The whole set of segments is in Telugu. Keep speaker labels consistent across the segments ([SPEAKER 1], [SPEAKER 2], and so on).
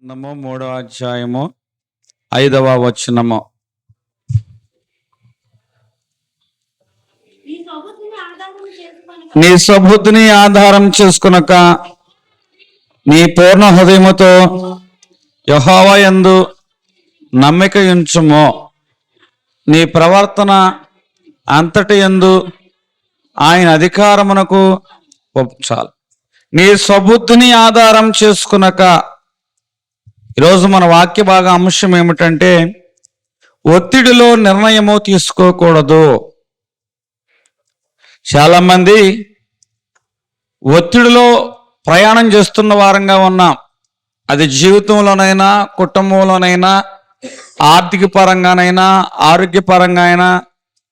[SPEAKER 1] మూడో అధ్యాయము 5వ వచనము. నీ స్వబుద్ధిని ఆధారం చేసుకొనక నీ పూర్ణ హృదయముతో యెహోవా యందు నమ్మిక ఉంచుము. నీ ప్రవర్తన అంతటి యందు ఆయన అధికారమునకు ఒప్పుచాలి. నీ స్వబుద్ధిని ఆధారం చేసుకునక. ఈరోజు మన వాక్య భాగ అంశం ఏమిటంటే ఒత్తిడిలో నిర్ణయము తీసుకోకూడదు. చాలామంది ఒత్తిడిలో ప్రయాణం చేస్తున్న వారంగా ఉన్నాం. అది జీవితంలోనైనా, కుటుంబంలోనైనా, ఆర్థిక పరంగానైనా, ఆరోగ్యపరంగా అయినా,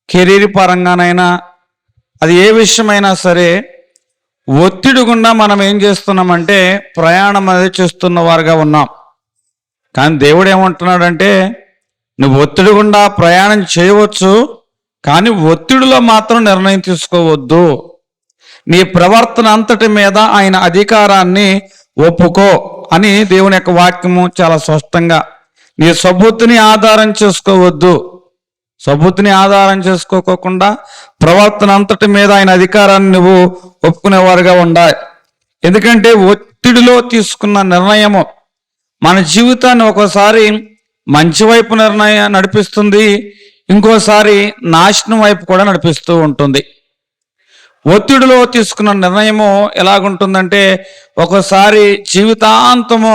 [SPEAKER 1] కెరీర్ పరంగానైనా, అది ఏ విషయమైనా సరే ఒత్తిడి గుండా మనం ఏం చేస్తున్నామంటే ప్రయాణం అనేది చేస్తున్న వారుగా ఉన్నాం. కానీ దేవుడు ఏమంటున్నాడంటే నువ్వు ఒత్తిడి గుండా ప్రయాణం చేయవచ్చు, కానీ ఒత్తిడిలో మాత్రం నిర్ణయం తీసుకోవద్దు. నీ ప్రవర్తన అంతటి మీద ఆయన అధికారాన్ని ఒప్పుకో అని దేవుని యొక్క వాక్యము చాలా స్పష్టంగా. నీ స్వబుద్ధిని ఆధారం చేసుకోవద్దు. స్వబుద్ధిని ఆధారం చేసుకోకుండా ప్రవర్తన అంతటి మీద ఆయన అధికారాన్ని నువ్వు ఒప్పుకునేవారుగా ఉండాలి. ఎందుకంటే ఒత్తిడిలో తీసుకున్న నిర్ణయము మన జీవితాన్ని ఒకసారి మంచి వైపు నిర్ణయం నడిపిస్తుంది, ఇంకోసారి నాశనం వైపు కూడా నడిపిస్తూ ఉంటుంది. ఒత్తిడిలో తీసుకున్న నిర్ణయము ఎలాగుంటుందంటే ఒకసారి జీవితాంతము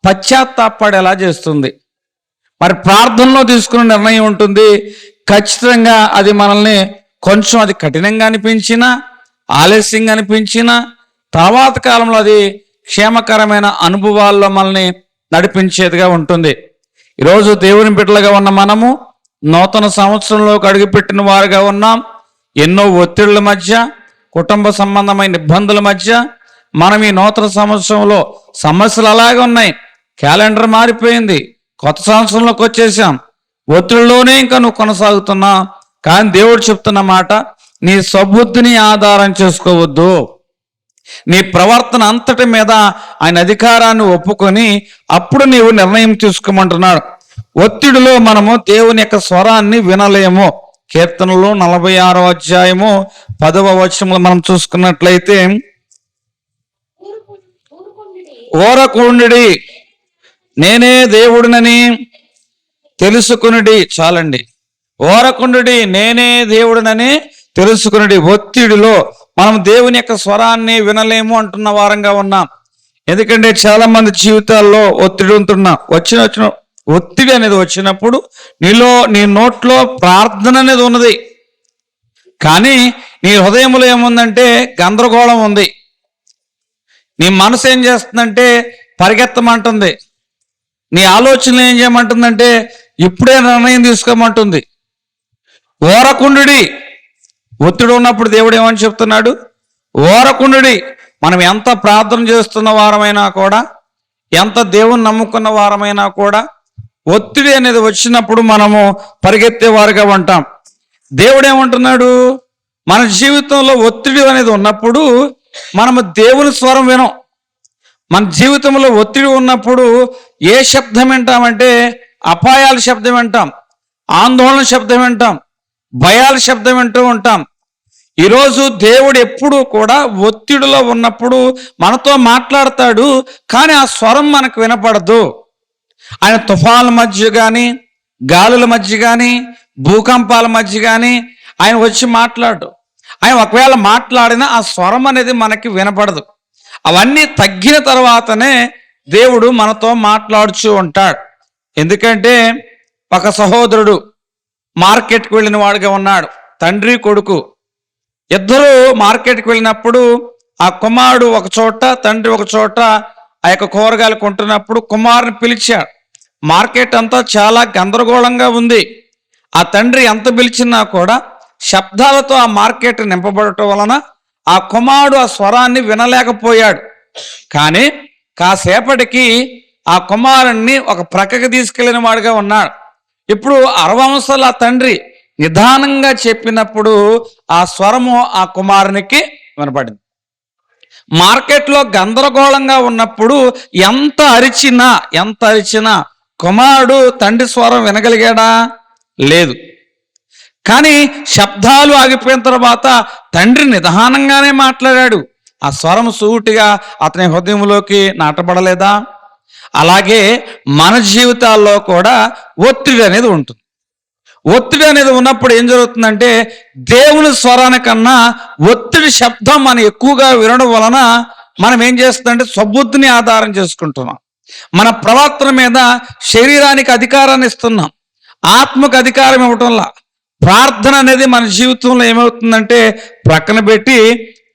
[SPEAKER 1] పశ్చాత్తాపడేలా చేస్తుంది. మరి ప్రార్థనలో తీసుకున్న నిర్ణయం ఉంటుంది, ఖచ్చితంగా అది మనల్ని కొంచెం అది కఠినంగా అనిపించినా, ఆలస్యంగా అనిపించినా, తర్వాత కాలంలో అది క్షేమకరమైన అనుభవాల్లో మనల్ని నడిపించేదిగా ఉంటుంది. ఈరోజు దేవుని బిడ్డలుగా ఉన్న మనము నూతన సంవత్సరంలోకి అడుగుపెట్టిన వారుగా ఉన్నాం. ఎన్నో ఒత్తిళ్ల మధ్య, కుటుంబ సంబంధమైన ఇబ్బందుల మధ్య మనం ఈ నూతన సంవత్సరంలో సమస్యలు అలాగే ఉన్నాయి. క్యాలెండర్ మారిపోయింది, కొత్త సంవత్సరంలోకి వచ్చేసాం. ఒత్తిడిలోనే ఇంకా నువ్వు కొనసాగుతున్నా. కానీ దేవుడు చెప్తున్న మాట, నీ స్వబుద్ధిని ఆధారం చేసుకోవద్దు. నీ ప్రవర్తన అంతటి మీద ఆయన అధికారాన్ని ఒప్పుకొని అప్పుడు నీవు నిర్ణయం తీసుకోమంటున్నాడు. ఒత్తిడిలో మనము దేవుని యొక్క స్వరాన్ని వినలేము. కీర్తనలో 46వ అధ్యాయము 10వ వచనంలో మనం చూసుకున్నట్లయితే, ఓరకుండుడి, నేనే దేవుడినని తెలుసుకునుడి. చాలండి. ఓరకుండుడి, నేనే దేవుడినని తెలుసుకునుడి. ఒత్తిడిలో మనం దేవుని యొక్క స్వరాన్ని వినలేము అంటున్న వారంగా ఉన్నాం. ఎందుకంటే చాలా మంది జీవితాల్లో ఒత్తిడి ఉంటున్నాం. వచ్చిన ఒత్తిడి అనేది వచ్చినప్పుడు నీ నోట్లో ప్రార్థన అనేది ఉన్నది, కానీ నీ హృదయంలో ఏముందంటే గందరగోళం ఉంది. నీ మనసు ఏం చేస్తుందంటే పరిగెత్తమంటుంది. నీ ఆలోచనలు ఏం చేయమంటుందంటే ఇప్పుడే నిర్ణయం తీసుకోమంటుంది. ఓరకుండుడి. ఒత్తిడి ఉన్నప్పుడు దేవుడు ఏమని చెప్తున్నాడు? ఓరకుండుడి. మనం ఎంత ప్రార్థన చేస్తున్న వారమైనా కూడా, ఎంత దేవుని నమ్ముకున్న వారమైనా కూడా ఒత్తిడి అనేది వచ్చినప్పుడు మనము పరిగెత్తేవారుగా ఉంటాం. దేవుడు ఏమంటున్నాడు? మన జీవితంలో ఒత్తిడి అనేది ఉన్నప్పుడు మనము దేవుని స్వరం వినం. మన జీవితంలో ఒత్తిడి ఉన్నప్పుడు ఏ శబ్దం వింటామంటే అపాయాల శబ్దం వింటాం, ఆందోళన శబ్దం వింటాం, భయాల శబ్దం వింటూ ఉంటాం. ఈరోజు దేవుడు ఎప్పుడు కూడా ఒత్తిడిలో ఉన్నప్పుడు మనతో మాట్లాడతాడు, కానీ ఆ స్వరం మనకు వినపడదు. ఆయన తుఫాన్ల మధ్య కానీ, గాలుల మధ్య కానీ, భూకంపాల మధ్య కానీ ఆయన వచ్చి మాట్లాడు. ఆయన ఒకవేళ మాట్లాడినా ఆ స్వరం అనేది మనకి వినపడదు. అవన్నీ తగ్గిన తర్వాతనే దేవుడు మనతో మాట్లాడుచూ ఉంటాడు. ఎందుకంటే ఒక సహోదరుడు మార్కెట్కి వెళ్ళిన వాడుగా ఉన్నాడు. తండ్రి కొడుకు ఇద్దరు మార్కెట్కి వెళ్ళినప్పుడు ఆ కుమారుడు ఒక చోట, తండ్రి ఒక చోట ఆ యొక్క కూరగాయలు కొంటున్నప్పుడు కుమారుని పిలిచాడు. మార్కెట్ అంతా చాలా గందరగోళంగా ఉంది. ఆ తండ్రి ఎంత పిలిచినా కూడా శబ్దాలతో ఆ మార్కెట్ నింపబడటం వలన ఆ కుమారుడు ఆ స్వరాన్ని వినలేకపోయాడు. కానీ కాసేపటికి ఆ కుమారుణ్ణి ఒక ప్రక్కకి తీసుకెళ్లిన వాడుగా ఉన్నాడు. ఇప్పుడు 60 సంవత్సరాల ఆ తండ్రి నిదానంగా చెప్పినప్పుడు ఆ స్వరము ఆ కుమారునికి వినపడింది. మార్కెట్లో గందరగోళంగా ఉన్నప్పుడు ఎంత అరిచినా కుమారుడు తండ్రి స్వరం వినగలిగాడా? లేదు. కానీ శబ్దాలు ఆగిపోయిన తర్వాత తండ్రి నిదానంగానే మాట్లాడాడు. ఆ స్వరం సూటిగా అతని హృదయంలోకి నాటబడలేదా? అలాగే మన జీవితాల్లో కూడా ఒత్తిడి అనేది ఉంటుంది. ఒత్తిడి అనేది ఉన్నప్పుడు ఏం జరుగుతుందంటే, దేవుని స్వరానికన్నా ఒత్తిడి శబ్దం మనం ఎక్కువగా వినడం వలన మనం ఏం చేస్తుందంటే స్వబుద్ధిని ఆధారం చేసుకుంటున్నాం. మన ప్రవర్తన మీద శరీరానికి అధికారాన్ని ఇస్తున్నాం, ఆత్మకు అధికారం ఇవ్వటంలా. ప్రార్థన అనేది మన జీవితంలో ఏమవుతుందంటే ప్రక్కన పెట్టి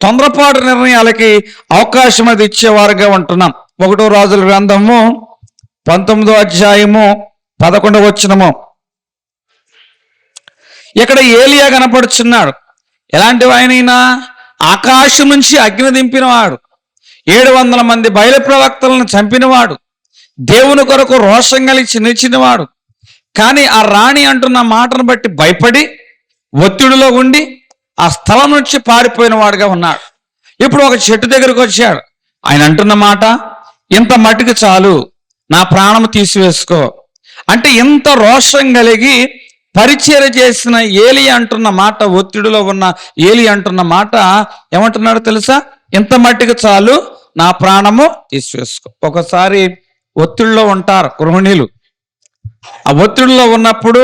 [SPEAKER 1] తొందరపాటు నిర్ణయాలకి అవకాశం అది ఇచ్చేవారుగా ఉంటున్నాం. 1 రాజుల గ్రంథము 19వ అధ్యాయము 11వ వచనము. ఇక్కడ ఏలియా కనపడుచున్నాడు. ఎలాంటి వాయనైనా? ఆకాశం నుంచి అగ్ని దింపినవాడు, 700 మంది బయలు ప్రవక్తలను చంపినవాడు, దేవుని కొరకు రోషం కలిసి నిలిచినవాడు. కానీ ఆ రాణి అంటున్న మాటను బట్టి భయపడి ఒత్తిడిలో ఉండి ఆ స్థలం నుంచి పారిపోయిన వాడుగా ఉన్నాడు. ఇప్పుడు ఒక చెట్టు దగ్గరకు వచ్చాడు. ఆయన అంటున్న మాట, ఇంత మట్టికి చాలు, నా ప్రాణం తీసివేసుకో అంటే ఇంత రోషం కలిగి పరిచర్య చేసిన ఏలి అంటున్న మాట, ఒత్తిడిలో ఉన్న ఏలి అంటున్న మాట ఏమంటున్నాడు తెలుసా? ఇంత మట్టికి చాలు, నా ప్రాణము తీసివేసుకో. ఒకసారి ఒత్తిడిలో ఉంటారు గృహిణీలు. ఆ ఒత్తిడిలో ఉన్నప్పుడు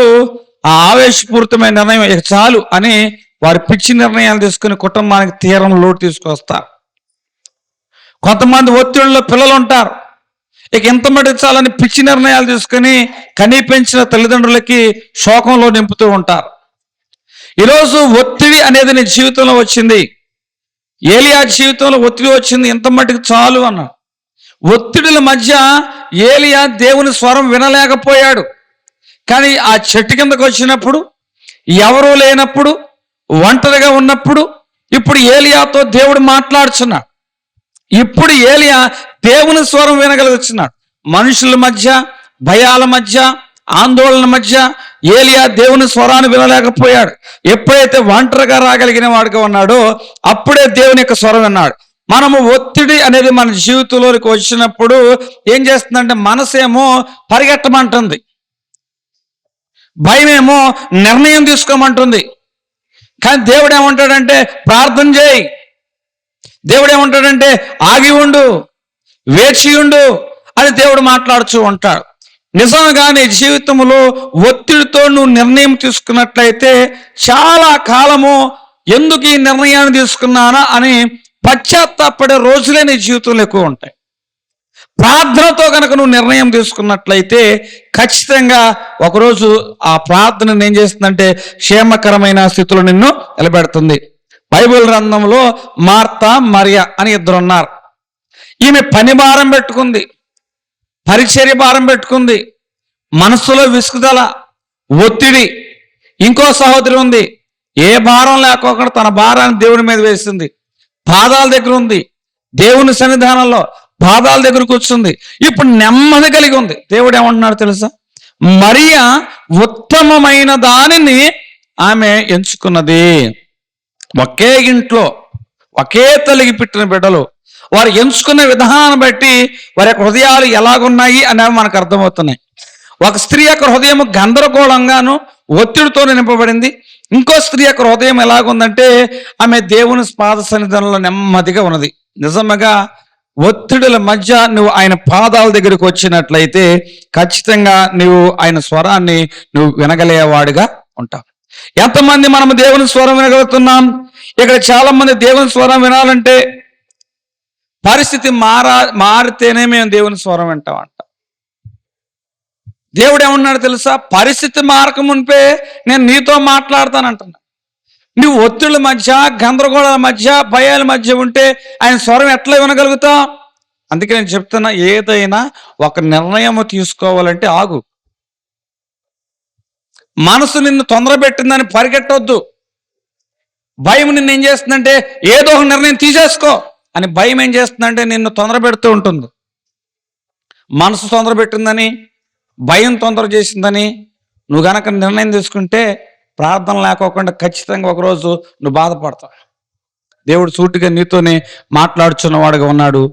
[SPEAKER 1] ఆ ఆవేశపూరితమైన నిర్ణయం ఇక చాలు అని వారి పిచ్చి నిర్ణయాలు తీసుకుని కుటుంబానికి తీరం లోటు తీసుకొస్తారు. కొంతమంది ఒత్తిడిలో పిల్లలు ఉంటారు. ఇక ఎంత మటుకు చాలని పిచ్చి నిర్ణయాలు తీసుకుని కనీ పెంచిన తల్లిదండ్రులకి శోకంలో నింపుతూ ఉంటారు. ఈరోజు ఒత్తిడి అనేది నీ జీవితంలో వచ్చింది. ఏలియా జీవితంలో ఒత్తిడి వచ్చింది, ఎంత మటుకు చాలు అన్నాడు. ఒత్తిడిల మధ్య ఏలియా దేవుని స్వరం వినలేకపోయాడు. కానీ ఆ చెట్టు కిందకు వచ్చినప్పుడు, ఎవరూ లేనప్పుడు, ఒంటరిగా ఉన్నప్పుడు ఇప్పుడు ఏలియాతో దేవుడు మాట్లాడుచున్నాడు. ఇప్పుడు ఏలియా దేవుని స్వరం వినగలుగుతున్నాడు. మనుషుల మధ్య, భయాల మధ్య, ఆందోళన మధ్య ఏలియా దేవుని స్వరాన్ని వినలేకపోయాడు. ఎప్పుడైతే ఒంటరిగా రాగలిగిన వాడుగా ఉన్నాడో అప్పుడే దేవుని యొక్క స్వరం విన్నాడు. మనము ఒత్తిడి అనేది మన జీవితంలోకి వచ్చినప్పుడు ఏం చేస్తుందంటే మనసేమో పరిగెట్టమంటుంది, భయమేమో నిర్ణయం తీసుకోమంటుంది. కానీ దేవుడు ఏమంటాడంటే ప్రార్థన చేయి. దేవుడు ఏమంటాడంటే ఆగి ఉండు, వేచి ఉండు అని దేవుడు మాట్లాడుతూ ఉంటాడు. నిజంగా నీ జీవితంలో ఒత్తిడితో నువ్వు నిర్ణయం తీసుకున్నట్లయితే చాలా కాలము ఎందుకు ఈ నిర్ణయాన్ని తీసుకున్నానా అని పశ్చాత్తాపడే రోజులే నీ జీవితంలో ఎక్కువ ఉంటాయి. ప్రార్థనతో కనుక నువ్వు నిర్ణయం తీసుకున్నట్లయితే ఖచ్చితంగా ఒకరోజు ఆ ప్రార్థన ఏం చేస్తుందంటే క్షేమకరమైన స్థితిలో నిన్ను నిలబెడుతుంది. బైబిల్ గ్రంథంలో మార్తా మరియా అని ఇద్దరు ఉన్నారు. ఈమె పని భారం పెట్టుకుంది, పరిచర్య భారం పెట్టుకుంది, మనసులో విసుగుదల, ఒత్తిడి. ఇంకో సహోదరి ఉంది, ఏ భారం లేకోకుండా తన భారాన్ని దేవుని మీద వేసింది. పాదాల దగ్గర ఉంది, దేవుని సన్నిధానంలో పాదాల దగ్గర కూర్చుంది. ఇప్పుడు నెమ్మది కలిగి ఉంది. దేవుడు ఏమంటున్నాడు తెలుసా? మరియా ఉత్తమమైన దానిని ఆమె ఎంచుకున్నది. ఒకే ఇంట్లో ఒకే తల్లికి పుట్టిన బిడ్డలు, వారు ఎంచుకున్న విధానం బట్టి వారి యొక్క హృదయాలు ఎలాగున్నాయి అనేవి మనకు అర్థమవుతున్నాయి. ఒక స్త్రీ యొక్క హృదయం గందరగోళంగాను ఒత్తిడితో నింపబడింది. ఇంకో స్త్రీ యొక్క హృదయం ఎలాగుందంటే ఆమె దేవుని పాద సన్నిధానంలో నెమ్మదిగా ఉన్నది. నిజంగా ఒత్తిడిల మధ్య నువ్వు ఆయన పాదాల దగ్గరికి వచ్చినట్లయితే ఖచ్చితంగా నువ్వు ఆయన స్వరాన్ని నువ్వు వినగలిగేవాడిగా ఉంటావు. ఎంతమంది మనం దేవుని స్వరం వినగలుగుతున్నాం? ఇక్కడ చాలా మంది దేవుని స్వరం వినాలంటే పరిస్థితి మారితేనే మేము దేవుని స్వరం వింటామంట. దేవుడు ఏమన్నాడు తెలుసా? పరిస్థితి మారక మునిపే నేను నీతో మాట్లాడతానంటున్నా. నువ్వు ఒత్తిళ్ళ మధ్య, గందరగోళాల మధ్య, భయాల మధ్య ఉంటే ఆయన స్వరం ఎట్లా వినగలుగుతావు? అందుకే నేను చెప్తున్నా, ఏదైనా ఒక నిర్ణయం తీసుకోవాలంటే ఆగు. మనసు నిన్ను తొందర పెట్టిందని పరిగెట్టొద్దు. భయం నిన్ను ఏం చేస్తుందంటే ఏదో ఒక నిర్ణయం తీసేసుకో అని భయం ఏం చేస్తుందంటే నిన్ను తొందర పెడుతూ ఉంటుంది. మనసు తొందర పెట్టిందని, భయం తొందర చేసిందని నువ్వు గనక నిర్ణయం తీసుకుంటే ప్రార్థన లేకోకుండా ఖచ్చితంగా ఒకరోజు నువ్వు బాధపడతావు. దేవుడు సూటిగా నీతోనే మాట్లాడుచున్నవాడుగా ఉన్నాడు.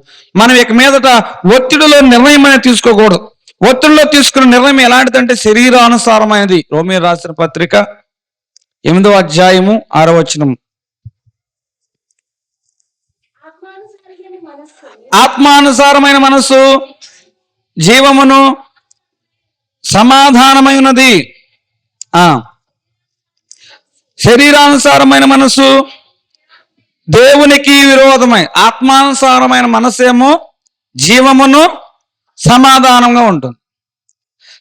[SPEAKER 1] మనం ఇక మీదట ఒత్తిడిలో నిర్ణయం అనేది తీసుకోకూడదు. ఒత్తిడిలో తీసుకున్న నిర్ణయం ఎలాంటిదంటే శరీరానుసారమైనది. రోమీయులకు రాసిన పత్రిక 8వ అధ్యాయము 6వ వచనం. ఆత్మానుసారమైన మనస్సు జీవమును సమాధానమైనది. శరీరానుసారమైన మనస్సు దేవునికి విరోధమై. ఆత్మానుసారమైన మనస్సు ఏమో జీవమును సమాధానంగా ఉంటుంది.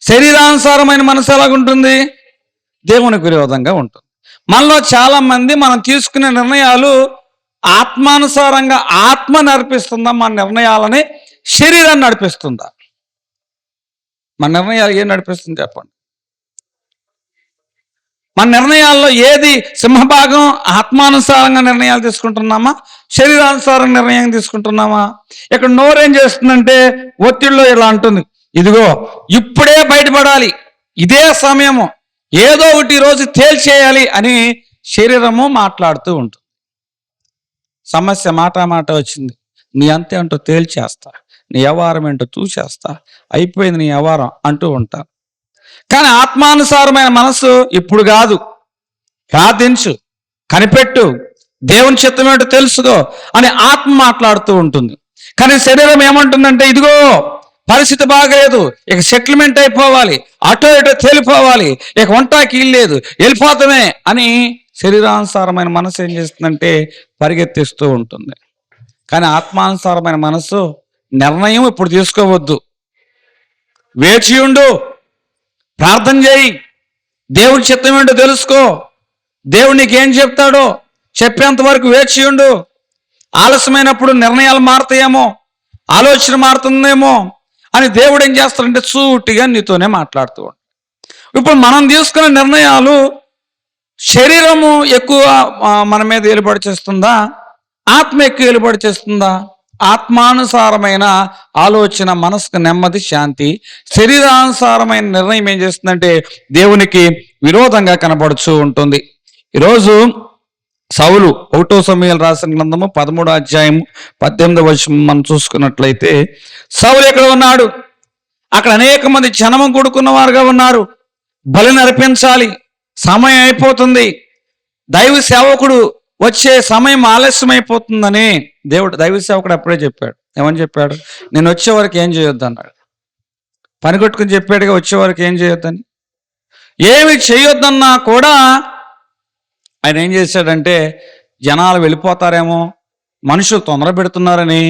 [SPEAKER 1] శరీరానుసారమైన మనసు ఎలాగుంటుంది? దేవునికి విరోధంగా ఉంటుంది. మనలో చాలా మంది మనం తీసుకునే నిర్ణయాలు ఆత్మానుసారంగా ఆత్మ నడిపిస్తుందా, మన నిర్ణయాలని శరీరాన్ని నడిపిస్తుందా? మన నిర్ణయాలు ఏం నడిపిస్తుంది చెప్పండి? మన నిర్ణయాల్లో ఏది సింహభాగం? ఆత్మానుసారంగా నిర్ణయాలు తీసుకుంటున్నామా, శరీరానుసారంగా నిర్ణయం తీసుకుంటున్నామా? ఇక్కడ నోరేం చేస్తుందంటే ఒత్తిడిలో ఇలా అంటుంది, ఇదిగో ఇప్పుడే బయటపడాలి, ఇదే సమయము, ఏదో ఒకటి ఈరోజు తేల్చేయాలి అని శరీరము మాట్లాడుతూ ఉంటుంది. సమస్య మాట వచ్చింది, నీ అంతే అంటూ తేల్చేస్తా, నీ వ్యవహారం ఏంటో చూసేస్తా, అయిపోయింది నీ వ్యవహారం అంటూ ఉంటాను. కానీ ఆత్మానుసారమైన మనసు ఇప్పుడు కాదు, ప్రార్థించు, కనిపెట్టు, దేవుని చిత్తం ఏంటో తెలుసుకో అని ఆత్మ మాట్లాడుతూ ఉంటుంది. కానీ శరీరం ఏమంటుందంటే ఇదిగో పరిస్థితి బాగలేదు, ఇక సెటిల్మెంట్ అయిపోవాలి, అటో ఇటో తేలిపోవాలి, ఇక వంటాకి లేదు, వెళ్ళిపోతామే అని శరీరానుసారమైన మనసు ఏం చేస్తుందంటే పరిగెత్తిస్తూ ఉంటుంది. కానీ ఆత్మానుసారమైన మనసు నిర్ణయం ఇప్పుడు తీసుకోవద్దు, వేచి ఉండు, ప్రార్థన చేయి, దేవుడి చిత్తం ఏంటో తెలుసుకో, దేవుడు నీకేం చెప్తాడో చెప్పేంత వరకు వేచి ఉండు. ఆలస్యమైనప్పుడు నిర్ణయాలు మారుతాయేమో, ఆలోచన మారుతుందేమో అని దేవుడు ఏం చేస్తాడంటే సూటిగా నీతోనే మాట్లాడుతూ ఉంటాడు. ఇప్పుడు మనం తీసుకున్న నిర్ణయాలు శరీరము ఎక్కువ మన మీద ఏలుబడి చేస్తుందా, ఆత్మ ఎక్కువ ఏలుబడి చేస్తుందా? ఆత్మానుసారమైన ఆలోచన మనసుకు నెమ్మది, శాంతి. శరీరానుసారమైన నిర్ణయం ఏం చేస్తుందంటే దేవునికి విరోధంగా కనబడుతూ ఉంటుంది. ఈరోజు సౌలు 1వ సమూయేలు రాసిన గ్రంథము 13వ అధ్యాయము 18వ వచనం మనం చూసుకున్నట్లయితే, సౌలు ఎక్కడ ఉన్నాడు? అక్కడ అనేక మంది జనము కూడుకున్న వారుగా ఉన్నారు. బలి నర్పించాలి, సమయం అయిపోతుంది, దైవ సేవకుడు వచ్చే సమయం ఆలస్యం అయిపోతుందని దైవ సేవకుడు అప్పుడే చెప్పాడు. ఏమని చెప్పాడు? నేను వచ్చే వరకు ఏం చేయొద్దు అన్నాడు. పని కొట్టుకుని చెప్పాడుగా వచ్చే వరకు ఏం చేయొద్దని. ఏమి చేయొద్దన్నా కూడా ఆయన ఏం చేశాడంటే జనాలు వెళ్ళిపోతారేమో, మనుషులు తొందర పెడుతున్నారని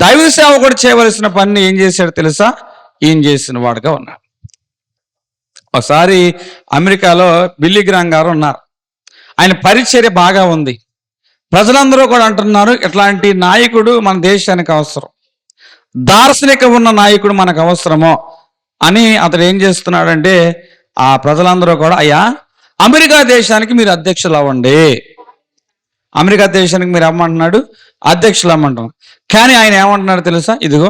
[SPEAKER 1] దైవ సేవకుడు చేయవలసిన పని ఏం చేశాడు తెలుసా? ఏం చేసిన వాడుగా ఉన్నాడు. ఒకసారి అమెరికాలో బిల్లీ గ్రాహం గారు ఉన్నారు. ఆయన పరిచర్య బాగా ఉంది. ప్రజలందరూ కూడా అంటున్నారు ఇట్లాంటి నాయకుడు మన దేశానికి అవసరం, దార్శనిక ఉన్న నాయకుడు మనకు అవసరమో అని అతడు ఏం చేస్తున్నాడంటే ఆ ప్రజలందరూ కూడా అయ్యా అమెరికా దేశానికి మీరు అధ్యక్షులు అవ్వండి, అమెరికా దేశానికి మీరు అమ్మంటున్నాడు, అధ్యక్షులు అమ్మంటున్నాడు. కానీ ఆయన ఏమంటున్నాడు తెలుసా? ఇదిగో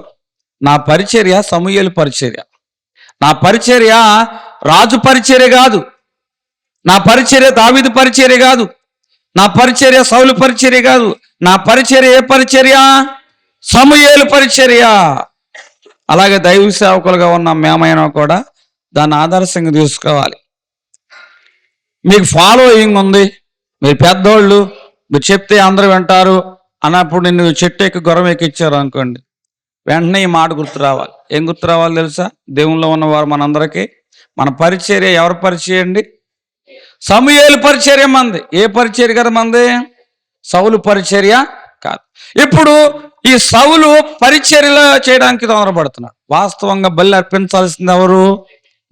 [SPEAKER 1] నా పరిచర్య సమూయేలు పరిచర్య, నా పరిచర్య రాజు పరిచర్య కాదు, నా పరిచర్య దావీదు పరిచర్య కాదు, నా పరిచర్య సౌలు పరిచర్య కాదు, నా పరిచర్య ఏ పరిచర్య? సమూయేలు పరిచర్య. అలాగే దైవ సేవకులుగా ఉన్న మేమైనా కూడా దాన్ని ఆదర్శంగా తీసుకోవాలి. మీకు ఫాలోయింగ్ ఉంది, మీరు పెద్దోళ్ళు, మీరు చెప్తే అందరూ వింటారు అన్నప్పుడు నిన్ను చెట్టు ఎక్కి గుర్రం ఎక్కిచ్చారు అనుకోండి, వెంటనే ఈ మాట గుర్తు రావాలి. ఏం గుర్తు రావాలి తెలుసా? దేవుల్లో ఉన్నవారు మనందరికీ మన పరిచర్య ఎవరు పరిచయం అండి? సమూయేలు పరిచర్య మంది. ఏ పరిచర్య కదా మంది? సౌలు పరిచర్య కాదు. ఇప్పుడు ఈ సౌలు పరిచర్యలో చేయడానికి తొందరపడుతున్నాడు. వాస్తవంగా బలి అర్పించాల్సింది ఎవరు?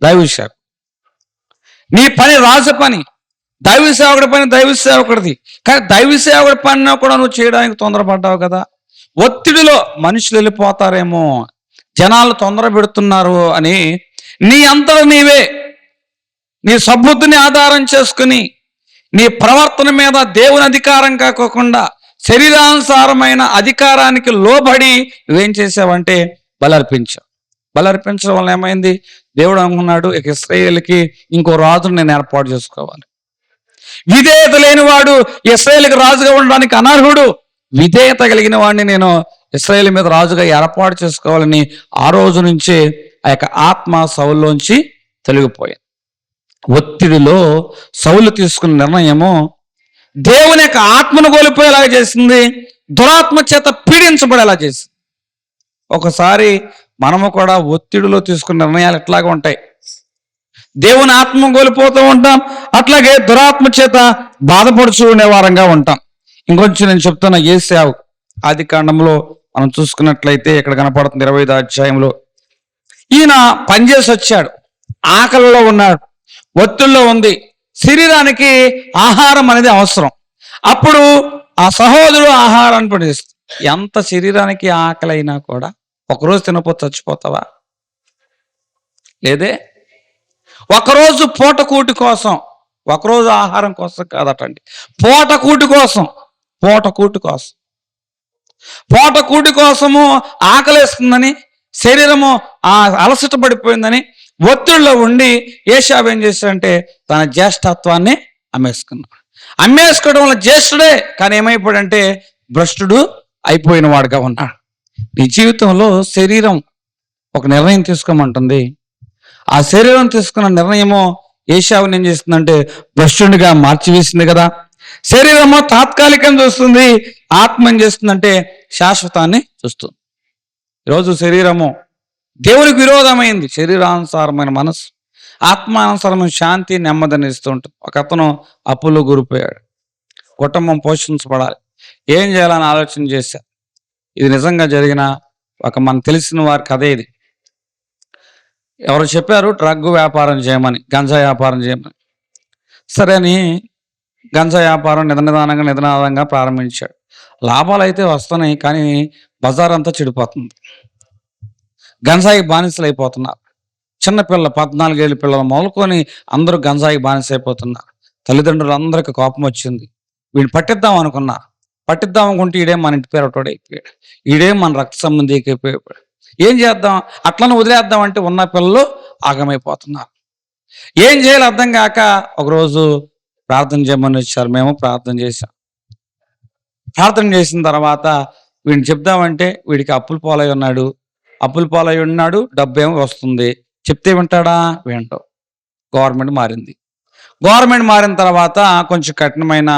[SPEAKER 1] దైవ సేవకుడు. నీ పని రాజు పని, దైవ సేవకుడి పని దైవ సేవకుడిది. కానీ దైవ సేవకుడి పని కూడా నువ్వు చేయడానికి తొందరపడ్డావు కదా. ఒత్తిడిలో మనుషులు వెళ్ళిపోతారేమో, జనాలు తొందర పెడుతున్నారు అని నీ అంతట నీవే నీ సద్బుద్ధిని ఆధారం చేసుకుని నీ ప్రవర్తన మీద దేవుని అధికారం కాకోకుండా శరీరానుసారమైన అధికారానికి లోబడి నువ్వేం చేసావంటే బలర్పించావు. బలర్పించడం వల్ల ఏమైంది? దేవుడు అనుకున్నాడు ఇక ఇశ్రాయేలుకి ఇంకో రాజును నేను ఏర్పాటు చేసుకోవాలి. విధేయత లేనివాడు ఇశ్రాయేలుకి రాజుగా ఉండడానికి అనర్హుడు. విధేయత కలిగిన వాడిని నేను ఇశ్రాయేలు మీద రాజుగా ఏర్పాటు చేసుకోవాలని ఆ రోజు నుంచే ఆ యొక్క ఆత్మ సౌల్లోంచి తొలగిపోయాను. ఒత్తిడిలో సౌలు తీసుకున్న నిర్ణయము దేవుని యొక్క ఆత్మను కోల్పోయేలాగా చేసింది, దురాత్మ చేత పీడించబడేలా చేసింది. ఒకసారి మనము కూడా ఒత్తిడిలో తీసుకున్న నిర్ణయాలు ఎట్లాగా ఉంటాయి. దేవుని ఆత్మ కోల్పోతూ ఉంటాం, అట్లాగే దురాత్మ చేత బాధపడుచు ఉండే వారంగా ఉంటాం. ఇంకొంచెం నేను చెప్తున్నా, యేసావు ఆది కాండంలో మనం చూసుకున్నట్లయితే ఇక్కడ కనపడుతుంది 25వ అధ్యాయంలో. ఈయన పనిచేసి వచ్చాడు, ఆకలిలో ఉన్నాడు, ఒత్తిడిలో ఉంది, శరీరానికి ఆహారం అనేది అవసరం. అప్పుడు ఆ సహోదరుడు ఆహారాన్ని పడిస్తుంది. ఎంత శరీరానికి ఆకలి అయినా కూడా ఒకరోజు తినపోతే చచ్చిపోతావా? లేదే. ఒకరోజు పూటకూటి కోసం, ఒకరోజు ఆహారం కోసం కాదటండి, పూటకూటి కోసం, పూటకూటి కోసం, పూటకూటి కోసము ఆకలేస్తుందని, శరీరము అలసట పడిపోయిందని ఒత్తిడిలో ఉండి ఏషావు ఏం చేశాడంటే తన జ్యేష్ఠత్వాన్ని అమ్మేసుకున్నాడు. అమ్మేసుకోవడం వల్ల జ్యేష్ఠుడే, కానీ ఏమైపోయాడంటే భ్రష్టుడు అయిపోయిన వాడుగా ఉన్నాడు. నీ జీవితంలో శరీరం ఒక నిర్ణయం తీసుకోమంటుంది. ఆ శరీరం తీసుకున్న నిర్ణయము ఏషావుని ఏం చేస్తుందంటే భ్రష్టుడిగా మార్చివేసింది కదా. శరీరము తాత్కాలికం చూస్తుంది, ఆత్మ ఏం చేస్తుందంటే శాశ్వతాన్ని చూస్తుంది. ఈరోజు శరీరము దేవునికి విరోధమైంది. శరీరానుసారమైన మనసు ఆత్మానుసారమైన శాంతి నెమ్మదిని ఇస్తూ ఉంటుంది. ఒక అతను అప్పులో గురిపోయాడు, కుటుంబం పోషించబడాలి, ఏం చేయాలని ఆలోచన చేశారు. ఇది నిజంగా జరిగిన ఒక మనకు తెలిసిన వారి కథే ఇది. ఎవరు చెప్పారు డ్రగ్ వ్యాపారం చేయమని, గంజా వ్యాపారం చేయమని. సరే అని గంజా వ్యాపారం నిదానంగా ప్రారంభించాడు. లాభాలు అయితే వస్తున్నాయి, కానీ బజార్ అంతా చెడిపోతుంది. గంజాయి బానిసలు అయిపోతున్నారు. చిన్నపిల్లలు 14 ఏళ్ళ పిల్లలు మొదలుకొని అందరూ గంజాయి బానిస అయిపోతున్నారు. తల్లిదండ్రులు అందరికీ కోపం వచ్చింది. వీడిని పట్టిద్దాం అనుకున్నారు. పట్టిద్దాం అనుకుంటే ఈడేం మన ఇంటి పేరు ఒకటోడు అయిపోయాడు, ఈడేం మన రక్త సంబంధి అయిపోయాడు. ఏం చేద్దాం, అట్లను వదిలేద్దాం అంటే ఉన్న పిల్లలు ఆగమైపోతున్నారు. ఏం చేయాలి అర్థం కాక ఒకరోజు ప్రార్థన చేయమని వచ్చారు. మేము ప్రార్థన చేశాం. ప్రార్థన చేసిన తర్వాత వీడిని చెప్దామంటే వీడికి అప్పుల పాలై ఉన్నాడు, డబ్బు ఏమో వస్తుంది. చెప్తే వింటాడా? వింటావు. గవర్నమెంట్ మారింది. గవర్నమెంట్ మారిన తర్వాత కొంచెం కఠినమైన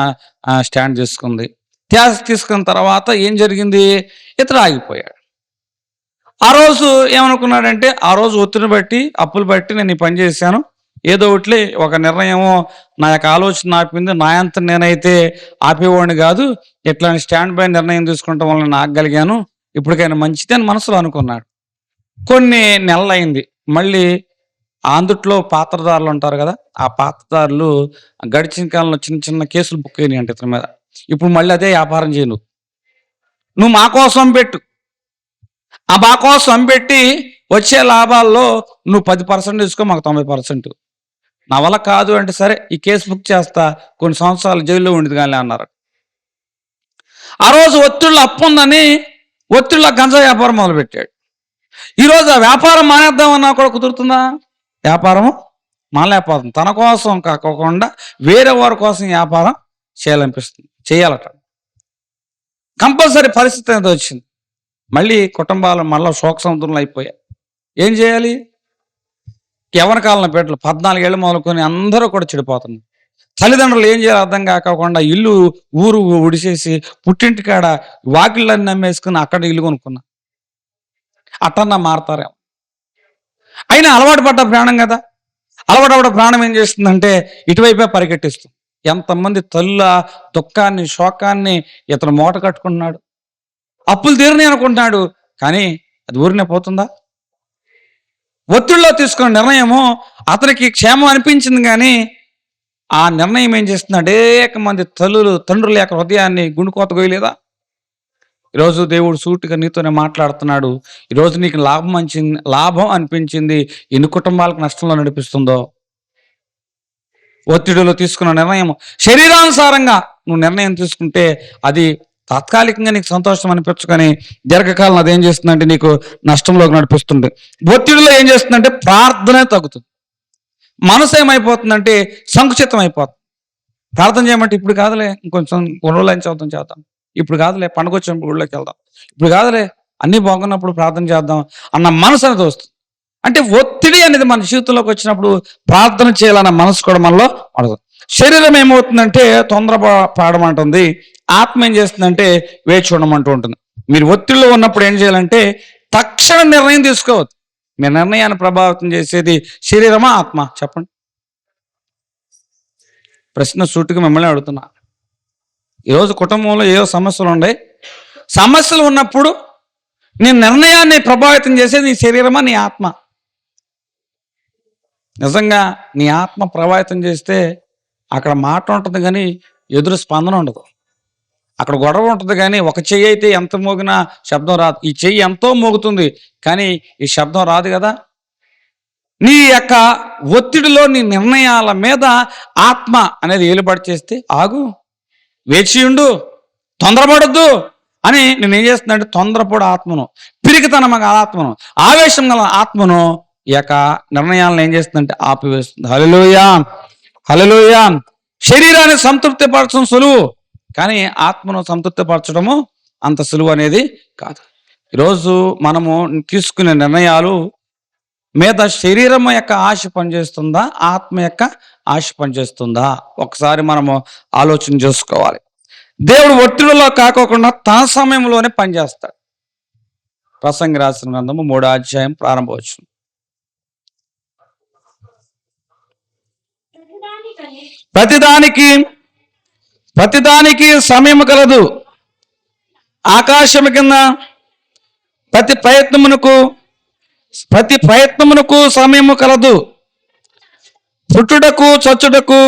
[SPEAKER 1] స్టాండ్ తీసుకుంది. తీసుకున్న తర్వాత ఏం జరిగింది? ఇతడు ఆగిపోయాడు. ఆ రోజు ఏమనుకున్నాడంటే, ఆ రోజు ఒత్తిడిని బట్టి, అప్పులు బట్టి నేను ఈ పని చేశాను, ఏదో ఒకటి ఒక నిర్ణయము నా యొక్క ఆలోచన ఆపింది, నా అంత నేనైతే ఆపేవాడిని కాదు, ఇట్లాంటి స్టాండ్ బై నిర్ణయం తీసుకుంటాం వల్ల నేను ఆగగలిగాను, ఇప్పటికైనా మంచిది అని మనసులో అనుకున్నాడు. కొన్ని నెలలు అయింది. మళ్ళీ అందుట్లో పాత్రదారులు ఉంటారు కదా, ఆ పాత్రదారులు గడిచిన కాలంలో చిన్న చిన్న కేసులు బుక్ అయినాయి అంటే ఇతని మీద. ఇప్పుడు మళ్ళీ అదే వ్యాపారం చేయి, నువ్వు మా కోసం పెట్టు, ఆ మా కోసం పెట్టి వచ్చే లాభాల్లో నువ్వు 10% తీసుకో, మాకు 90%. నా వల్ల కాదు అంటే సరే ఈ కేసు బుక్ చేస్తా, కొన్ని సంవత్సరాలు జైల్లో ఉండేది కానీ అన్నారు. ఆ రోజు ఒత్తిళ్ళు అప్పు ఉందని ఒత్తిళ్ళ గంజా వ్యాపారం మొదలుపెట్టాడు. ఈరోజు ఆ వ్యాపారం మానేద్దామన్నా కూడా కుదురుతుందా? వ్యాపారము మానలేకపోతుంది. తన కోసం కాకుండా వేరే వారి కోసం వ్యాపారం చేయాలనిపిస్తుంది, చేయాలట. కంపల్సరీ పరిస్థితి అనేది వచ్చింది. మళ్ళీ కుటుంబాలు మళ్ళీ శోక సముద్రంలో అయిపోయాయి. ఏం చేయాలి? ఎవరి కాలంలో పెట్టలు 14 ఏళ్ళు మొదలుకొని అందరూ కూడా చెడిపోతున్నారు. తల్లిదండ్రులు ఏం చేయాలి అర్థం కాకుండా ఊరు ఉడిసేసి పుట్టింటి కాడ వాకిళ్ళని నమ్మేసుకుని అక్కడ ఇల్లు కొనుక్కున్నా. అట్టన్నా మారతారేమో. అయినా అలవాటు పడ్డ ప్రాణం కదా, అలవాటు పడ్డ ప్రాణం ఏం చేస్తుందంటే ఇటువైపే పరిగెట్టిస్తుంది. ఎంతమంది తల్లుల దుఃఖాన్ని, శోకాన్ని ఇతను మూట కట్టుకుంటున్నాడు. అప్పులు తీరని అనుకుంటున్నాడు, కానీ అది ఊరినే పోతుందా? ఒత్తిడిలో తీసుకున్న నిర్ణయము అతనికి క్షేమం అనిపించింది, కానీ ఆ నిర్ణయం ఏం చేస్తుంది? అనేక మంది తండ్రుల యొక్క హృదయాన్ని గుండెకోత గోయలేదా? ఈరోజు దేవుడు సూటిగా నీతోనే మాట్లాడుతున్నాడు. ఈరోజు నీకు లాభం అనిపించింది, ఎన్ని కుటుంబాలకు నష్టంలో నడిపిస్తుందో. ఒత్తిడిలో తీసుకున్న నిర్ణయం శరీరానుసారంగా నువ్వు నిర్ణయం తీసుకుంటే అది తాత్కాలికంగా నీకు సంతోషం అనిపించుకొని దీర్ఘకాలం అదేం చేస్తుందంటే నీకు నష్టంలోకి నడిపిస్తుంది. ఒత్తిడిలో ఏం చేస్తుందంటే ప్రార్థనే తగ్గుతుంది. మనసు ఏమైపోతుందంటే సంకుచితం అయిపోతుంది. ప్రార్థన చేయమంటే ఇప్పుడు కాదులే, ఇంకొంచెం కొన్ని రోజులు అయిన చేద్దాం, ఇప్పుడు కాదులే, పండుగ వచ్చినప్పుడు గుళ్ళోకి వెళ్దాం, ఇప్పుడు కాదులే, అన్నీ బాగున్నప్పుడు ప్రార్థన చేద్దాం అన్న మనసు అనేది వస్తుంది. అంటే ఒత్తిడి అనేది మన జీవితంలోకి వచ్చినప్పుడు ప్రార్థన చేయాలన్న మనసు కూడా మనలో ఉండదు. శరీరం ఏమవుతుందంటే పాడమంటుంది, ఆత్మ ఏం చేస్తుందంటే వేచి ఉండమంటూ ఉంటుంది. మీరు ఒత్తిడిలో ఉన్నప్పుడు ఏం చేయాలంటే తక్షణ నిర్ణయం తీసుకోవద్దు. మీ నిర్ణయాన్ని ప్రభావితం చేసేది శరీరమా ఆత్మ? చెప్పండి. ప్రశ్న సూటిగా మిమ్మల్ని అడుగుతున్నా. ఈరోజు కుటుంబంలో ఏవో సమస్యలు ఉన్నాయి. సమస్యలు ఉన్నప్పుడు నీ నిర్ణయాన్ని ప్రభావితం చేసేది నీ శరీరమా నీ ఆత్మ? నిజంగా నీ ఆత్మ ప్రభావితం చేస్తే అక్కడ మాట ఉంటుంది కానీ ఎదురు స్పందన ఉండదు. అక్కడ గొడవ ఉంటుంది కానీ ఒక చెయ్యి అయితే ఎంత మోగినా శబ్దం రాదు. ఈ చెయ్యి ఎంతో మోగుతుంది కానీ ఈ శబ్దం రాదు కదా. నీ యొక్క ఒత్తిడిలో నీ నిర్ణయాల మీద ఆత్మ అనేది ఏలుబడి చేస్తే ఆగు, వేచి ఉండు, తొందరపడద్దు అని నేనేం చేస్తుందంటే తొందరపడు ఆత్మను, పిరికితనం ఆత్మను, ఆవేశం గల ఆత్మను ఈ యొక్క నిర్ణయాలను ఏం చేస్తుందంటే ఆపివేస్తుంది. హల్లెలూయా, హల్లెలూయా. శరీరాన్ని సంతృప్తిపరచడం సులువు కానీ ఆత్మను సంతృప్తిపరచడము అంత సులువు అనేది కాదు. ఈరోజు మనము తీసుకునే నిర్ణయాలు మీద శరీరం యొక్క ఆశ పనిచేస్తుందా, ఆత్మ యొక్క ఆశ పనిచేస్తుందా? ఒకసారి మనము ఆలోచన చేసుకోవాలి. దేవుడు ఒత్తిడిలో కాకోకుండా తన సమయంలోనే పనిచేస్తాడు. ప్రసంగి రాసిన గ్రంథము 3వ అధ్యాయం ప్రారంభవచనం. ప్రతిదానికి సమయం కలదు. ఆకాశము కింద ప్రతి ప్రయత్నమునకు సమయము కలదు. పుట్టుటకు, చచ్చుటకు,